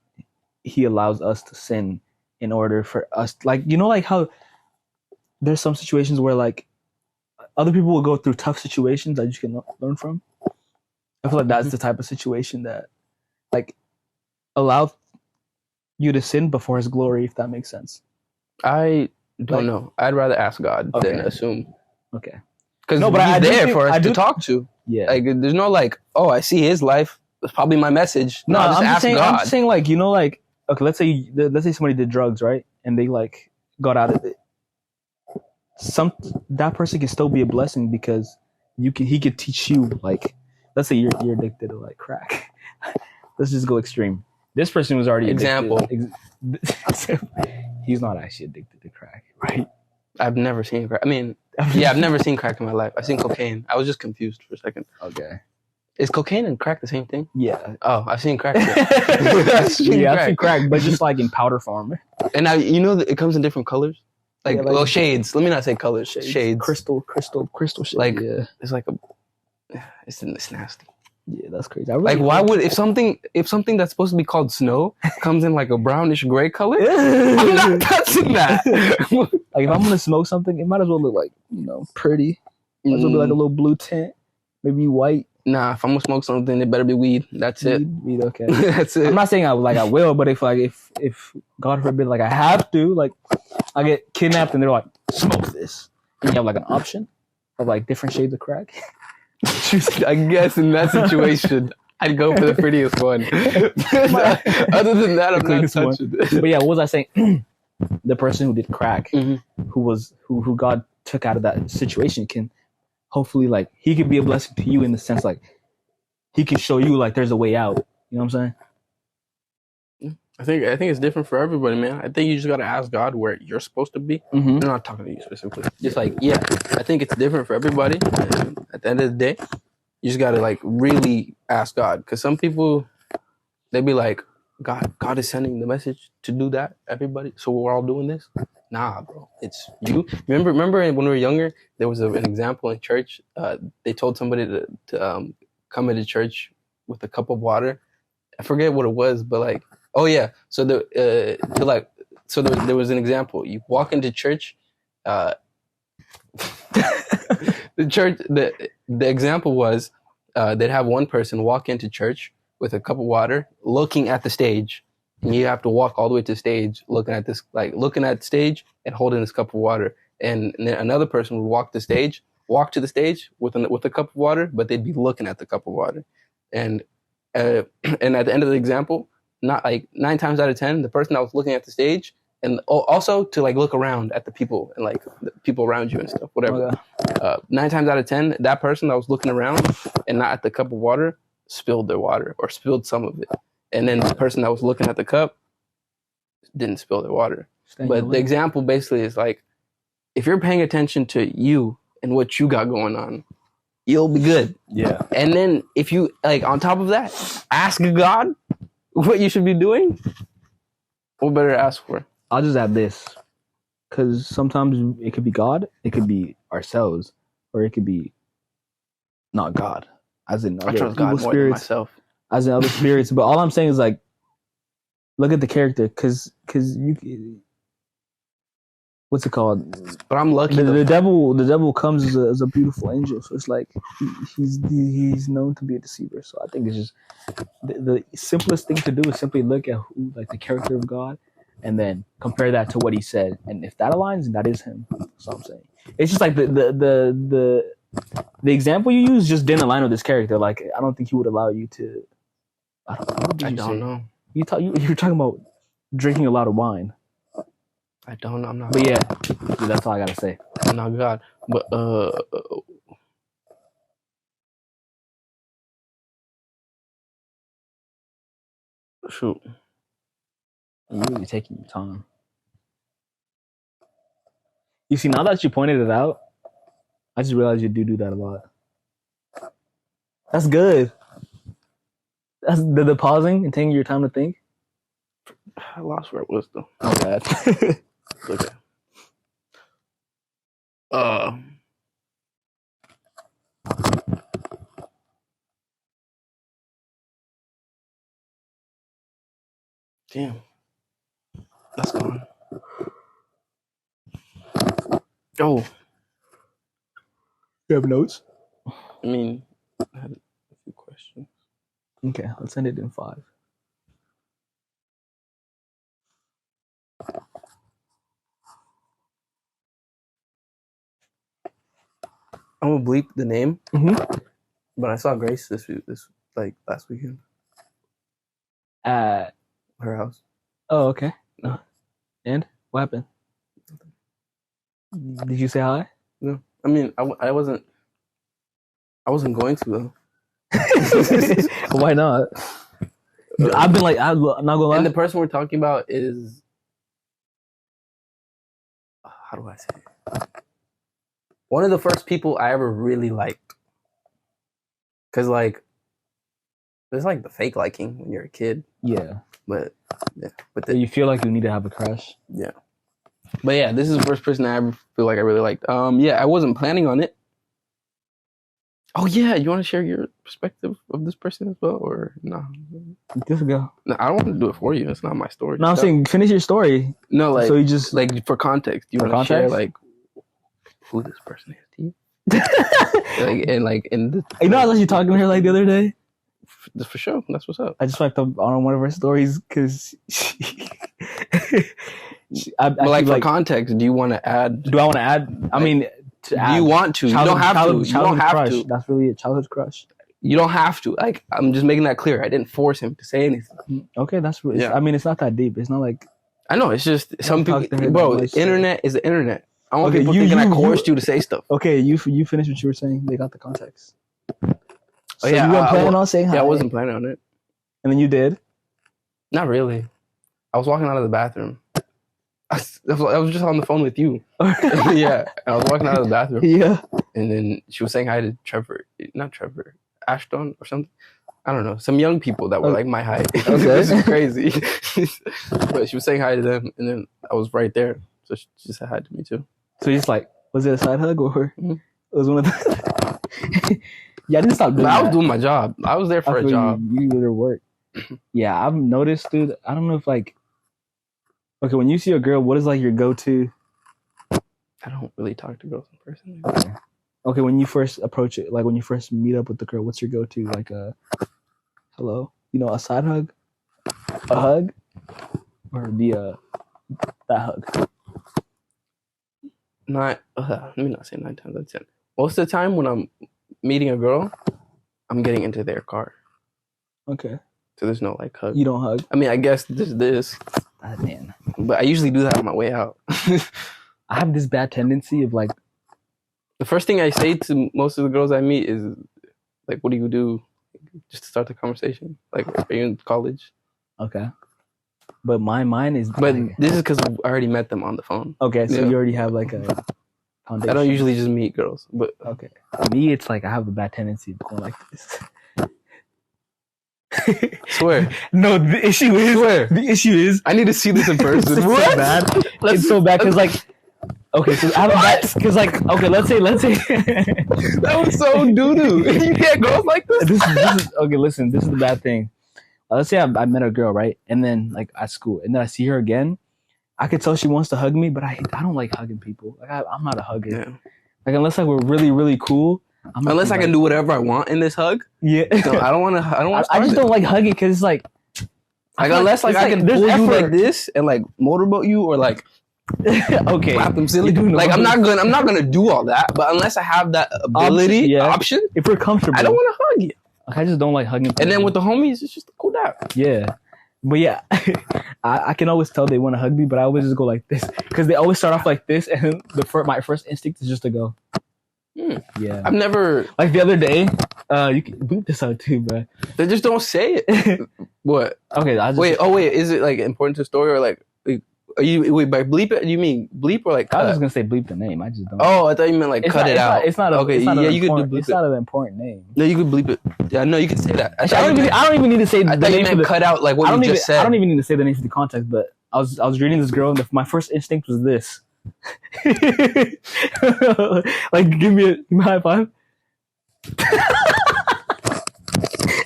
he allows us to sin in order for us, like, you know, like how there's some situations where like other people will go through tough situations that you can learn from. I feel like that's the type of situation that like allow you to sin before his glory, if that makes sense. I don't know. I'd rather ask God than assume. Okay. Because no, but he's there for us to talk to. Yeah. Like, there's no like, oh, I see his life. It's probably my message. No, I'm just saying. God. I'm just saying, like, you know, like, okay, let's say somebody did drugs, right, and they like got out of it. That person can still be a blessing because he could teach you, like, let's say you're addicted to like crack. Let's just go extreme. This person was already example. He's not actually addicted to crack, right? I've never seen crack. I mean, yeah, I've never seen crack in my life. I've seen cocaine. I was just confused for a second. Okay. Is cocaine and crack the same thing? Yeah. Oh, I've seen crack. I've seen crack, but just like in powder form. And now you know that it comes in different colors. Like, well, shades. Let me not say colors. Shades. Crystal shades. Like, yeah. It's like it's nasty. Yeah, that's crazy. Really like, why would if something that's supposed to be called snow comes in like a brownish gray color? I'm not touching that. Like, if I'm gonna smoke something, it might as well look like, you know, pretty. Might as well be like a little blue tint, maybe white. Nah, if I'm gonna smoke something, it better be weed. That's it. Weed, okay. That's it. I'm not saying I will, but if God forbid, like I have to, like I get kidnapped and they're like, smoke this, and you have like an option of like different shades of crack. I guess in that situation, I'd go for the prettiest one. Other than that, I'm not touching it. But yeah, what was I saying? The person who did crack, who God took out of that situation, can hopefully, like, he could be a blessing to you in the sense, like, he can show you like there's a way out. You know what I'm saying? I think it's different for everybody, man. I think you just gotta ask God where you're supposed to be. I'm not talking to you specifically. Just like, yeah, I think it's different for everybody. And at the end of the day, you just gotta like really ask God, because some people, they be like, God is sending the message to do that. Everybody, so we're all doing this. Nah, bro, it's you. Remember when we were younger, there was an example in church. They told somebody to come into church with a cup of water. I forget what it was, but like, oh yeah. So there was an example. You walk into church. The example was they'd have one person walk into church with a cup of water, looking at the stage, and you have to walk all the way to the stage, looking at the stage and holding this cup of water. And then another person would walk to the stage with a cup of water, but they'd be looking at the cup of water. And at the end of the example, not like 9 times out of 10, the person that was looking at the stage, and also to like look around at the people and like the people around you and stuff, whatever. 9 times out of 10, that person that was looking around and not at the cup of water spilled their water or spilled some of it. And then the person that was looking at the cup didn't spill their water. But the example basically is like, if you're paying attention to you and what you got going on, you'll be good. Yeah. And then if you, like, on top of that, ask God what you should be doing, what better to ask for? I'll just add this, because sometimes it could be God, it could be ourselves, or it could be not God, as in I other trust God more than myself. As in other spirits. But all I'm saying is, like, look at the character, because you, what's it called? But I'm lucky. The devil comes as a beautiful angel, so it's like he's known to be a deceiver. So I think it's just the simplest thing to do is simply look at the character of God, and then compare that to what he said, and if that aligns, then that is him. That's what I'm saying. It's just like the example you use just didn't align with this character. Like, I don't think he would allow you to. I don't know. You're talking about drinking a lot of wine. I don't know. I'm not. But yeah, that's all I gotta say. I'm not God. But Shoot. You really taking your time. You see, now that you pointed it out, I just realized you do that a lot. That's good. That's the pausing and taking your time to think. I lost where it was though. Oh, bad. Okay. Damn. That's gone. Oh. You have notes? I mean, I had a few questions. Okay, let's end it in 5. I'm gonna bleep the name. Mm-hmm. But I saw Grace this like last weekend. At Her house. Oh, okay. And what happened? Did you say hi? No, I mean I wasn't going to though. Why not? I've been like, I'm not gonna lie. And the person we're talking about is, how do I say it? One of the first people I ever really liked. Cause like, there's like the fake liking when you're a kid. Yeah. But yeah. But You feel like you need to have a crush. yeah. But yeah, this is the first person I ever feel like I really liked. Yeah, I wasn't planning on it. Oh yeah, you want to share your perspective of this person as well, or no? Just go. No, I don't want to do it for you. It's not my story. No, I'm saying finish your story. No, like so you just like for context. You For want to share context? like who this person is to you? and the, You know, I was actually talking to her like the other day. for sure. That's what's up. I just wiped up on one of her stories because But like for context, do you want to add? do I want to add? I mean, to Do add you want to? You don't have to. You don't have crush. to. That's really a childhood crush. You don't have to. Like I'm just making that clear. I didn't force him to say anything. Okay, that's really. Yeah. I mean, it's not that deep. It's not like. I know. It's just some Don't people, talk to her bro. that The much. internet is the internet. I don't want Okay, people you- thinking I you- coerced you to say stuff. Okay, you finished what you were saying. They got the context. So yeah, you weren't I- planning on saying hi. Yeah, I wasn't planning on it. And then you did. Not really. I was walking out of the bathroom. I was just on the phone with you. Yeah, I was walking out of the bathroom, Yeah. and then she was saying hi to Ashton or something. I don't know, some young people that were like my height. Okay. This is crazy. But she was saying hi to them, and then I was right there, so she said hi to me too. So you just like, was it a side hug or Mhm. it was one of the? Yeah, I didn't stop doing But I was that. doing my job. I was there for I a feel job. You did work. Yeah, I've noticed, dude. I don't know if like, okay, when you see a girl, what is like your go-to? I don't really talk to girls in person. Okay, when you first approach it, like when you first meet up with the girl, what's your go-to? Like a hello, you know, a side hug, a hug, or that hug. Let me not say 9 times out of 10. Most of the time when I'm meeting a girl, I'm getting into their car. Okay, So there's no like hug. you don't hug. I mean, I guess this, Man, but I usually do that on my way out. I have this bad tendency of like, The first thing I say to most of the girls I meet is like, "What do you do?" Just to start the conversation. Like, are you in college? okay, but mine is. But like, this is because I already met them on the phone. okay, so Yeah. you already have like a foundation. I don't usually just meet girls, but Okay, me, it's like I have a bad tendency of going like this. swear, No, the issue is. Swear. The issue is. I need to see this in person. It's so bad. It's so bad because like. Okay, so I have a bad because like okay, let's say That was so doo doo. You get girls like this. this is okay. Listen, this is the bad thing. Let's say I met a girl, right, and then like at school, and then I see her again. I could tell she wants to hug me, but I don't like hugging people. Like I'm not a hugger. Yeah. Like unless like we're really really cool. I'm not Unless I like, can do whatever I want in this hug. Yeah. So I don't want to. I don't want. I just don't like hugging because it's like. Like unless like it's I can there's pull you effort. like this and like motorboat you or like Okay. slap them silly. You're doing the Like I'm most. not gonna do all that. But unless I have that ability yeah. option, If we're comfortable, I don't want to hug you. I just don't like hugging. And then people. with the homies, it's just a cool down. Yeah. But yeah, I can always tell they want to hug me, but I always just go like this because they always start off like this, and my first instinct is just to go. Hmm. Yeah. I've never. Like the other day, You can bleep this out too, bro. They just don't say it. What? Okay, I just Wait. Is it like important to the story or like? Are you by bleep it? You mean bleep or like? I was just gonna say bleep the name. I just don't. Oh, I thought you meant like cut it out. It's not. Okay, it's not yeah, you could do bleep It's not an important name. No, you could bleep it. Yeah, no, you can say that. I don't even need to say I the thought you name. meant cut out like what you just said. I don't even need to say the name for the context, but I was reading this girl, and my first instinct was this. Like, give me a high five.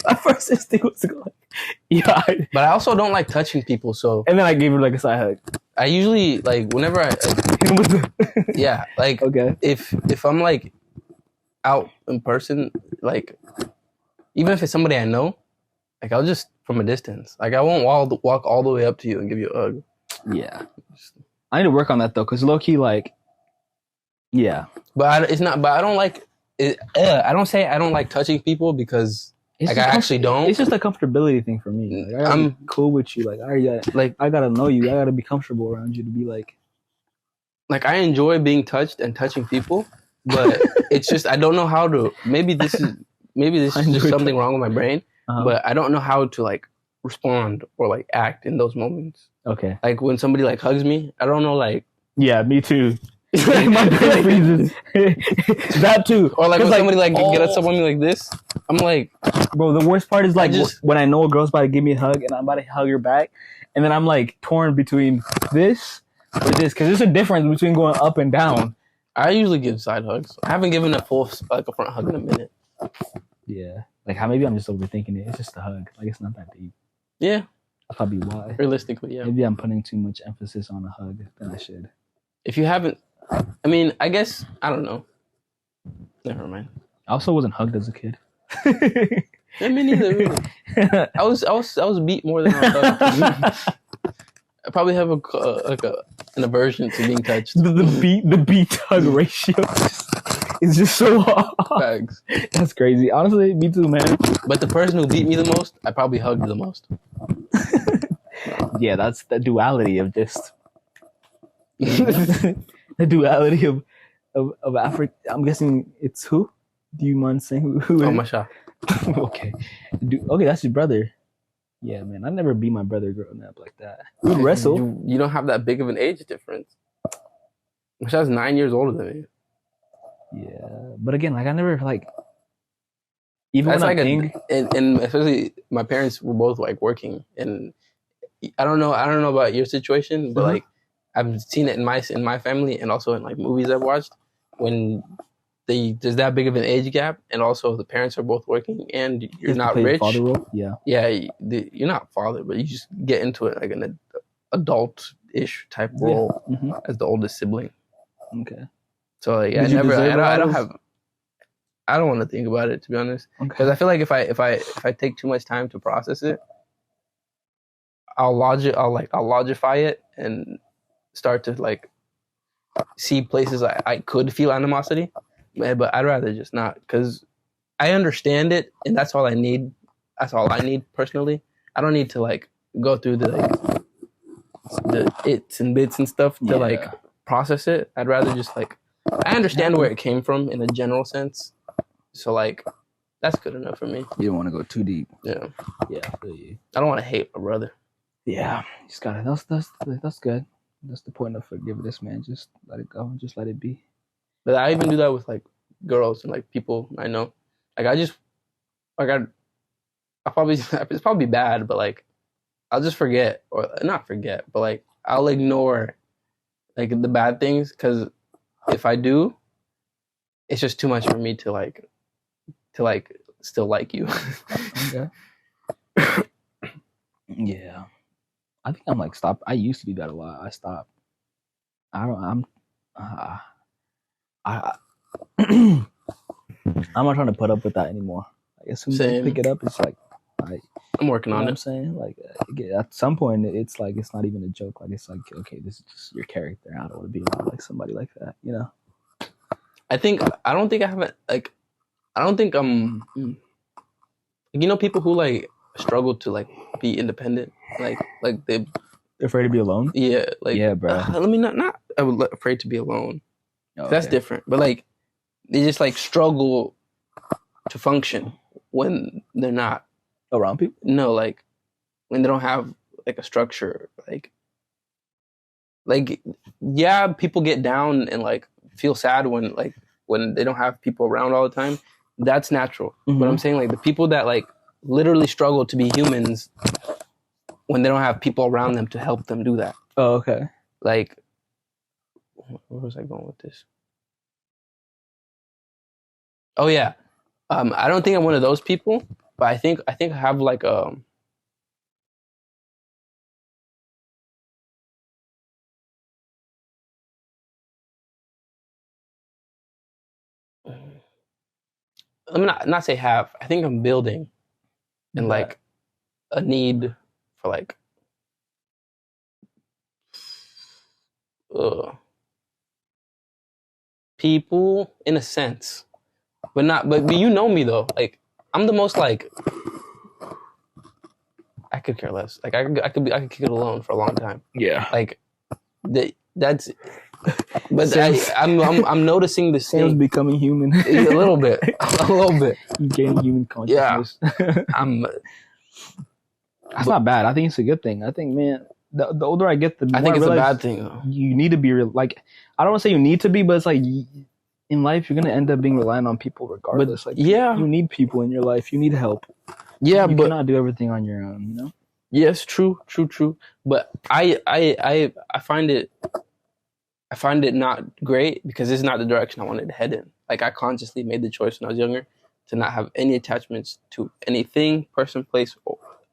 My first instinct was to go like, yeah. But I also don't like touching people, so. And then I gave her like a side hug. I usually like whenever yeah, like okay. If I'm like out in person, like even if it's somebody I know, like I'll just from a distance. Like I won't walk all the way up to you and give you a hug. Yeah, I need to work on that though, cause low key like, yeah. But it's not. But I don't like. I don't say I don't like touching people because. Like I actually don't. It's just a comfortability thing for me. Like, I'm cool with you. Like I gotta know you. I gotta be comfortable around you to be like. Like I enjoy being touched and touching people, but it's just I don't know how to. Maybe this is just something wrong with my brain, but I don't know how to like respond or like act in those moments. Okay. Like when somebody like hugs me, I don't know like. Yeah, me too. My brain freezes. That too. Or like when somebody like gets up on me like this, I'm like, bro. The worst part is like when I know a girl's about to give me a hug and I'm about to hug her back, and then I'm like torn between this or this because there's a difference between going up and down. I usually give side hugs. I haven't given a full like a front hug in a minute. Yeah, like how maybe I'm just overthinking it. It's just a hug. Like it's not that deep. Yeah, that's probably why. Realistically, yeah. Maybe I'm putting too much emphasis on a hug than I should. If you haven't. I mean, I guess I don't know. Never mind. I also wasn't hugged as a kid. Yeah, me neither. Really. I was beat more than I thought. I probably have an aversion to being touched. The beat hug ratio is just so hard. Facts. That's crazy. Honestly, me too, man. But the person who beat me the most, I probably hugged the most. Yeah, that's the duality of just. The duality of Africa. I'm guessing it's who? Do you mind saying who? Oh, Masha. Okay. Okay, that's your brother. Yeah, man. I never beat my brother growing up like that. We would wrestle. You don't have that big of an age difference. Masha's 9 years older than me. Yeah, but again, like I never like. Even that's when like and especially my parents were both like working, and I don't know about your situation, but like. I've seen it in my family and also in like movies I've watched when there's that big of an age gap and also the parents are both working and you're not rich. Father role? Yeah. Yeah, you're not father, but you just get into it like an adult-ish type role as the oldest sibling. Okay. So like I don't want to think about it to be honest because I feel like if I take too much time to process it, I'll logify it and start to like see places I could feel animosity, but I'd rather just not because I understand it and that's all I need. That's all I need personally. I don't need to like go through the its and bits and stuff to like process it. I'd rather just like I understand where it came from in a general sense, so like that's good enough for me. You don't want to go too deep. Yeah. I feel you. I don't want to hate my brother. Yeah, you just gotta. That's good. That's the point of forgiveness, man. Just let it go. Just let it be. But I even do that with like girls and like people I know. Like I probably it's probably bad, but like I'll just forget or not forget, but like I'll ignore like the bad things because if I do, it's just too much for me to like still like you. Okay. Yeah. I think I'm like stop. I used to do that a lot. I stopped. I'm not trying to put up with that anymore. Like as soon as I pick it up, it's like I'm working on it. What I'm saying, like at some point, it's like it's not even a joke. Like it's like okay, this is just your character. I don't want to be around like somebody like that. You know. I don't think I'm. You know, people who like struggle to like be independent, like they're afraid to be alone. Yeah, like yeah, bro. Let me not. I would afraid to be alone. Okay. That's different. But like, they just like struggle to function when they're not around people. No, like when they don't have like a structure, like yeah, people get down and like feel sad when they don't have people around all the time. That's natural. But I'm saying like the people that like literally struggle to be humans when they don't have people around them to help them do that. Oh, okay. Like, where was I going with this? Oh yeah, I don't think I'm one of those people, but I think I have like I'm not say have. I think I'm building, and like a need for like people in a sense, but not. But you know me though. Like I'm the most like I could care less. Like I could kick it alone for a long time. Yeah. Like that's. But I'm noticing the Sam's becoming human. a little bit. You gain human consciousness. Yeah. That's not bad. I think it's a good thing. I think, man, the older I get, the more I think it's a bad thing. Though. You need to be like, I don't want to say you need to be, but it's like in life you're gonna end up being reliant on people regardless. But, like, yeah, you need people in your life. You need help. Yeah, you but cannot do everything on your own. You know. Yes, true. But I find it. I find it not great because it's not the direction I wanted to head in. Like I consciously made the choice when I was younger to not have any attachments to anything, person, place,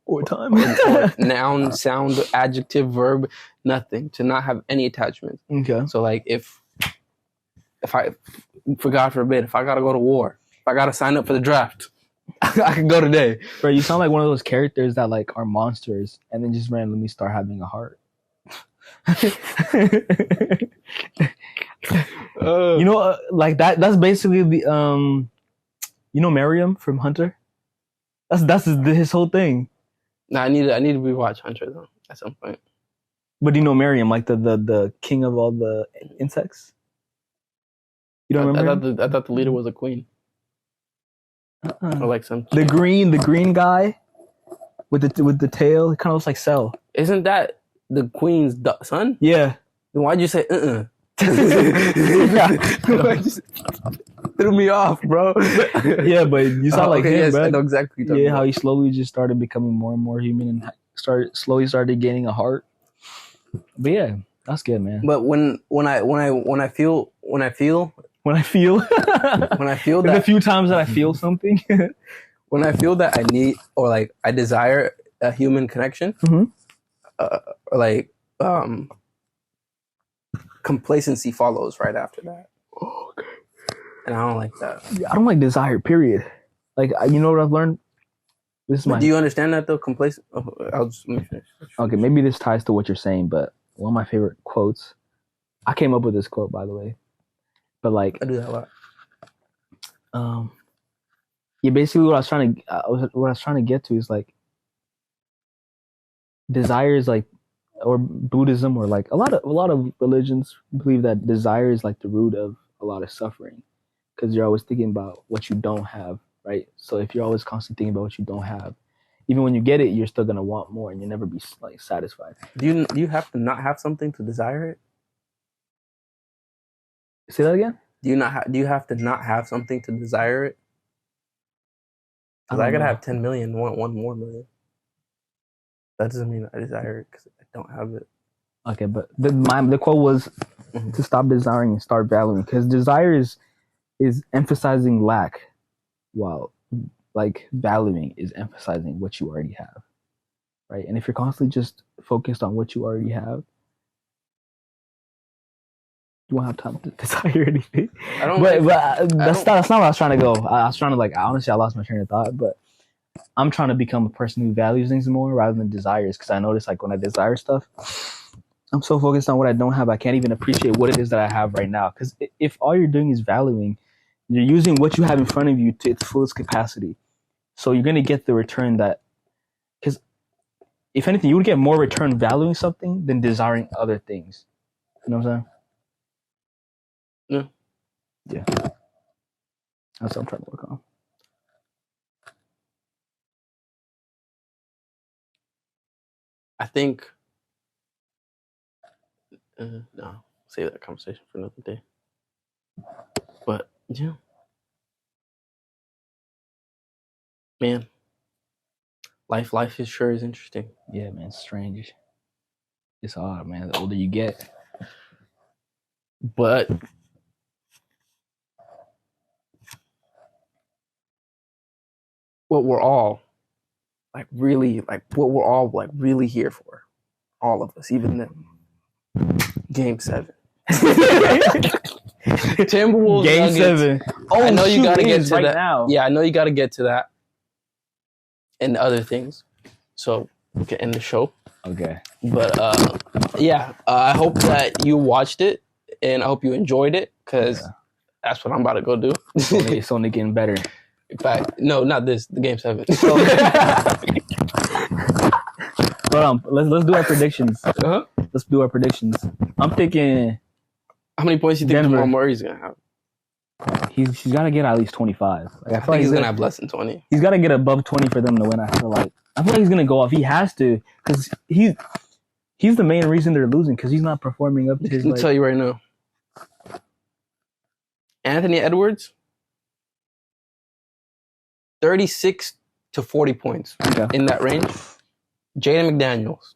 or time, or noun, sound, adjective, verb, nothing. To not have any attachments. Okay. So like if I, for God forbid, if I gotta go to war, if I gotta sign up for the draft, I can go today. Bro, you sound like one of those characters that like are monsters and then just randomly start having a heart. You know, like that's basically the you know Miriam from Hunter. That's his whole thing. Nah, I need to rewatch Hunter though at some point. But do you know Miriam, like the king of all the insects? You don't remember? I thought the leader was a queen. Or like some the green guy with the tail. It kind of looks like Cell. Isn't that the queen's son? Yeah. Then why'd you say Threw me off, bro. Yeah, but you sound like him, yes, bro. I know exactly. Yeah, how he slowly just started becoming more and more human and started gaining a heart. But yeah, that's good, man. But when I feel that a few times that I feel something, when I feel that I need or like I desire a human connection, or like complacency follows right after that. Oh, okay. And I don't like that. I don't like desire, period. Like, you know what I've learned? Do you understand that though? Complacent. I'll just let me finish. Okay, maybe this ties to what you're saying, but one of my favorite quotes. I came up with this quote, by the way. But like, I do that a lot. Yeah, basically what I was trying to get to is like, desire is like, or Buddhism, or like a lot of religions believe that desire is like the root of a lot of suffering, because you're always thinking about what you don't have, right? So if you're always constantly thinking about what you don't have, even when you get it, you're still gonna want more, and you'll never be like satisfied. Do you have to not have something to desire it? Say that again. Do you have to not have something to desire it? Because I gotta have 10 million, want 1 more million. That doesn't mean I desire it because I don't have it. Okay, but the quote was to stop desiring and start valuing, because desire is emphasizing lack, while like valuing is emphasizing what you already have, right? And if you're constantly just focused on what you already have, you won't have time to desire anything. That's not where I was trying to go. I was trying to honestly, I lost my train of thought, but I'm trying to become a person who values things more rather than desires, because I notice like when I desire stuff, I'm so focused on what I don't have, I can't even appreciate what it is that I have right now. Because if all you're doing is valuing, you're using what you have in front of you to its fullest capacity. So you're going to get the return that, because if anything, you would get more return valuing something than desiring other things. You know what I'm saying? Yeah. That's what I'm trying to work on. think. No, save that conversation for another day. But yeah, man, life is sure is interesting. Yeah, man, it's strange. It's odd, man. The older you get, but what we're all really here for, all of us, even them. Game 7. Timberwolves Game Nuggets. 7. Oh, I know you gotta get to right that. now. Yeah, I know you gotta get to that and other things. So we can end the show. Okay. But I hope that you watched it and I hope you enjoyed it because that's what I'm about to go do. It's only getting better. In fact, no, not this. The Game 7. But let's do our predictions. Uh-huh. Let's do our predictions. I'm thinking. How many points do you think Denver. Jamal Murray's gonna have? He's got to get at least 25. Like, I think he's gonna have less than 20. He's got to get above 20 for them to win. I feel like he's gonna go off. He has to because he's the main reason they're losing because he's not performing up to his. I'll tell you right now. Anthony Edwards, 36 to 40 points in that range. Jaden McDaniels.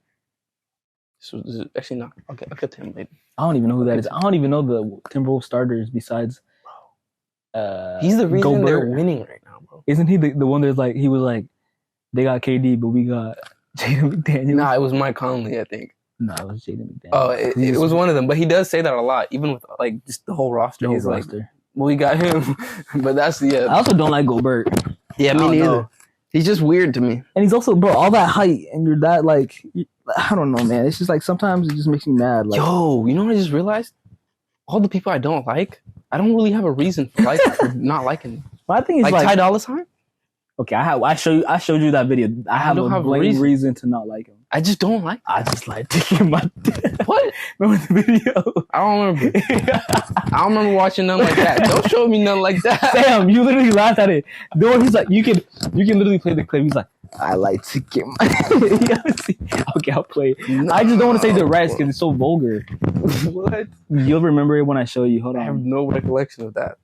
This is actually not. I'll get to him later. I don't even know who that is. I don't even know the Timberwolves starters besides. He's the reason Gobert. they're winning right now, bro. Isn't he the one that's like he was like, they got KD but we got Jaden McDaniels? Nah, it was Mike Conley, I think. No, it was Jaden McDaniels. Oh, it was one of them, but he does say that a lot, even with like just the whole roster. He's like, well, we got him, but that's I also don't like Gobert. Yeah, me neither. Know. He's just weird to me. And he's also, bro, all that height and you're that like, I don't know, man. It's just like sometimes it just makes me mad. Like, yo, you know what I just realized? All the people I don't like, I don't really have a reason for not liking them. My thing is like Ty Dolla $ign. Okay, I showed you that video. I have a blatant reason to not like him. I just don't like him. I just like taking my What? Remember the video? I don't remember. I don't remember watching nothing like that. Don't show me nothing like that. Sam, you literally laughed at it. No, he's like, you can literally play the clip. He's like, I like to get my Okay, I'll play it. No, I just don't want to say the rest because it's so vulgar. What? You'll remember it when I show you. Hold on. I have no recollection of that.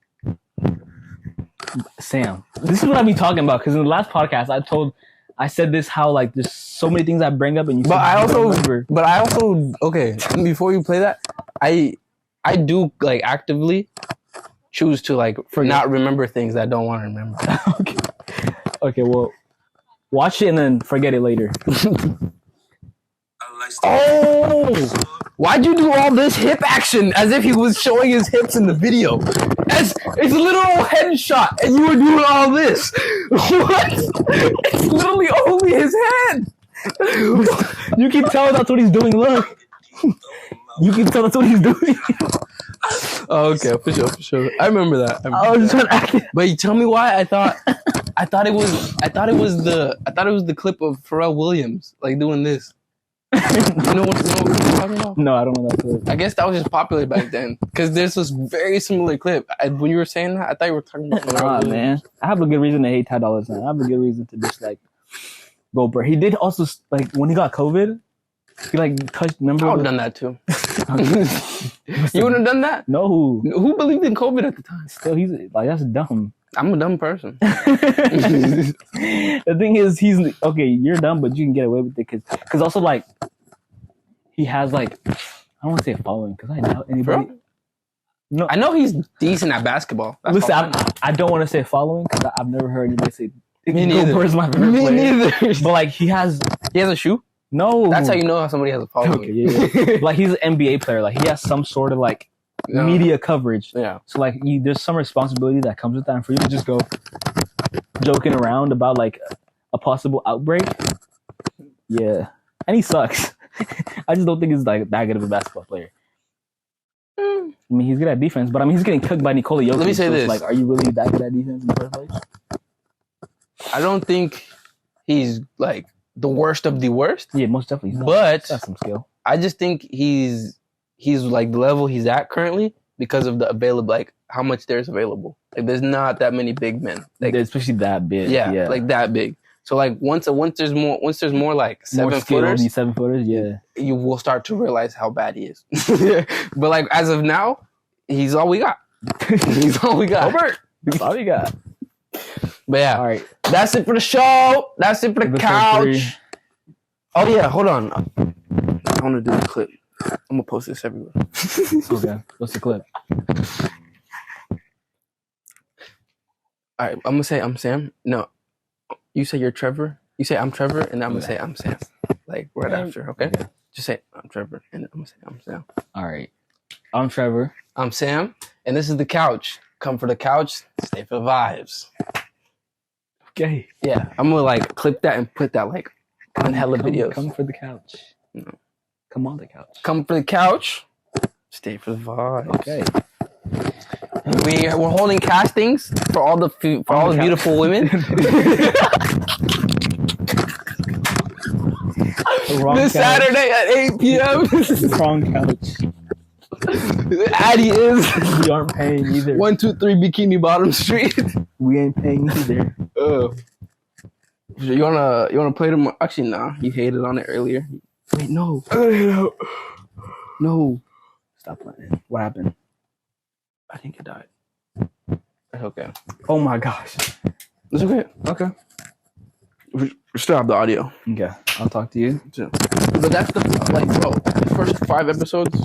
Sam, this is what I be talking about because in the last podcast I said this how like there's so many things I bring up and you. But I also okay. Before you play that, I do like actively choose to like not remember things that I don't want to remember. Okay. Well, watch it and then forget it later. Oh, why'd you do all this hip action as if he was showing his hips in the video? It's a literal headshot and you were doing all this. What? It's literally only his head. You can tell that's what he's doing. Look. You can tell that's what he's doing. Oh, okay, for sure. I remember that. I was trying to act. But you tell me why I thought it was the clip of Pharrell Williams like doing this. You know what I'm talking about? No, I don't know that clip. I guess that was just popular back then because there's this very similar clip. When you were saying that, I thought you were talking about Pharrell Williams. Man, I have a good reason to hate Ty Dolla $ign. I have a good reason to dislike Gobert. He did also like when he got COVID. He like touched. Remember? I would have done that too. You wouldn't have done that? No. Who believed in COVID at the time? Still, he's like that's dumb. I'm a dumb person. The thing is, he's okay. You're dumb, but you can get away with it because also like he has like I don't want to say a following because I doubt anybody. Bro? No, I know he's decent at basketball. Listen, I don't want to say following because I've never heard anybody say me neither. Gobert's my favorite player. Neither. But like he has a shoe. No, that's how you know how somebody has a following. Okay, yeah. Like he's an NBA player. Like he has some sort of like media coverage. Yeah. So like there's some responsibility that comes with that, and for you to just go joking around about like a possible outbreak. Yeah, and he sucks. I just don't think he's like that good of a basketball player. I mean, he's good at defense, but I mean, he's getting cooked by Nikola Jokic. Let me say this: like, are you really that good at defense in the first place? I don't think he's like the worst of the worst. Yeah, most definitely. But that's some skill. I just think he's like the level he's at currently because of the available, like how much there's available. Like there's not that many big men, like especially that big. Yeah, like that big. So like once there's more like More 7 skill, footers, these 7 footers, yeah. you will start to realize how bad he is. But like as of now, he's all we got. He's all we got. Albert, that's all we got. But yeah, All right. that's it for the show. That's it for the Episode couch. 3. Oh yeah, hold on. I want to do the clip. I'm gonna post this everywhere. Okay. What's the clip? All right, I'm gonna say I'm Sam. No, you say you're Trevor. You say I'm Trevor, and I'm gonna say I'm Sam. Like right after, okay? Just say I'm Trevor, and I'm gonna say I'm Sam. All right. I'm Trevor. I'm Sam, and this is the couch. Come for the couch, stay for the vibes. Okay. Yeah, I'm gonna like clip that and put that like on hella videos. Come for the couch. No. Come on the couch. Come for the couch, stay for the vibes. Okay. We're holding castings for all the beautiful women. This Saturday at 8 p.m. Wrong couch. Addy is We aren't paying either. 123 Bikini Bottom Street. We ain't paying either. You wanna play them? Actually, nah. You hated on it earlier. Wait, no. No. Stop playing. What happened? I think it died. It's okay. Oh my gosh. It's okay. Okay. We still have the audio. Okay. I'll talk to you. But that's the bro. The first 5 episodes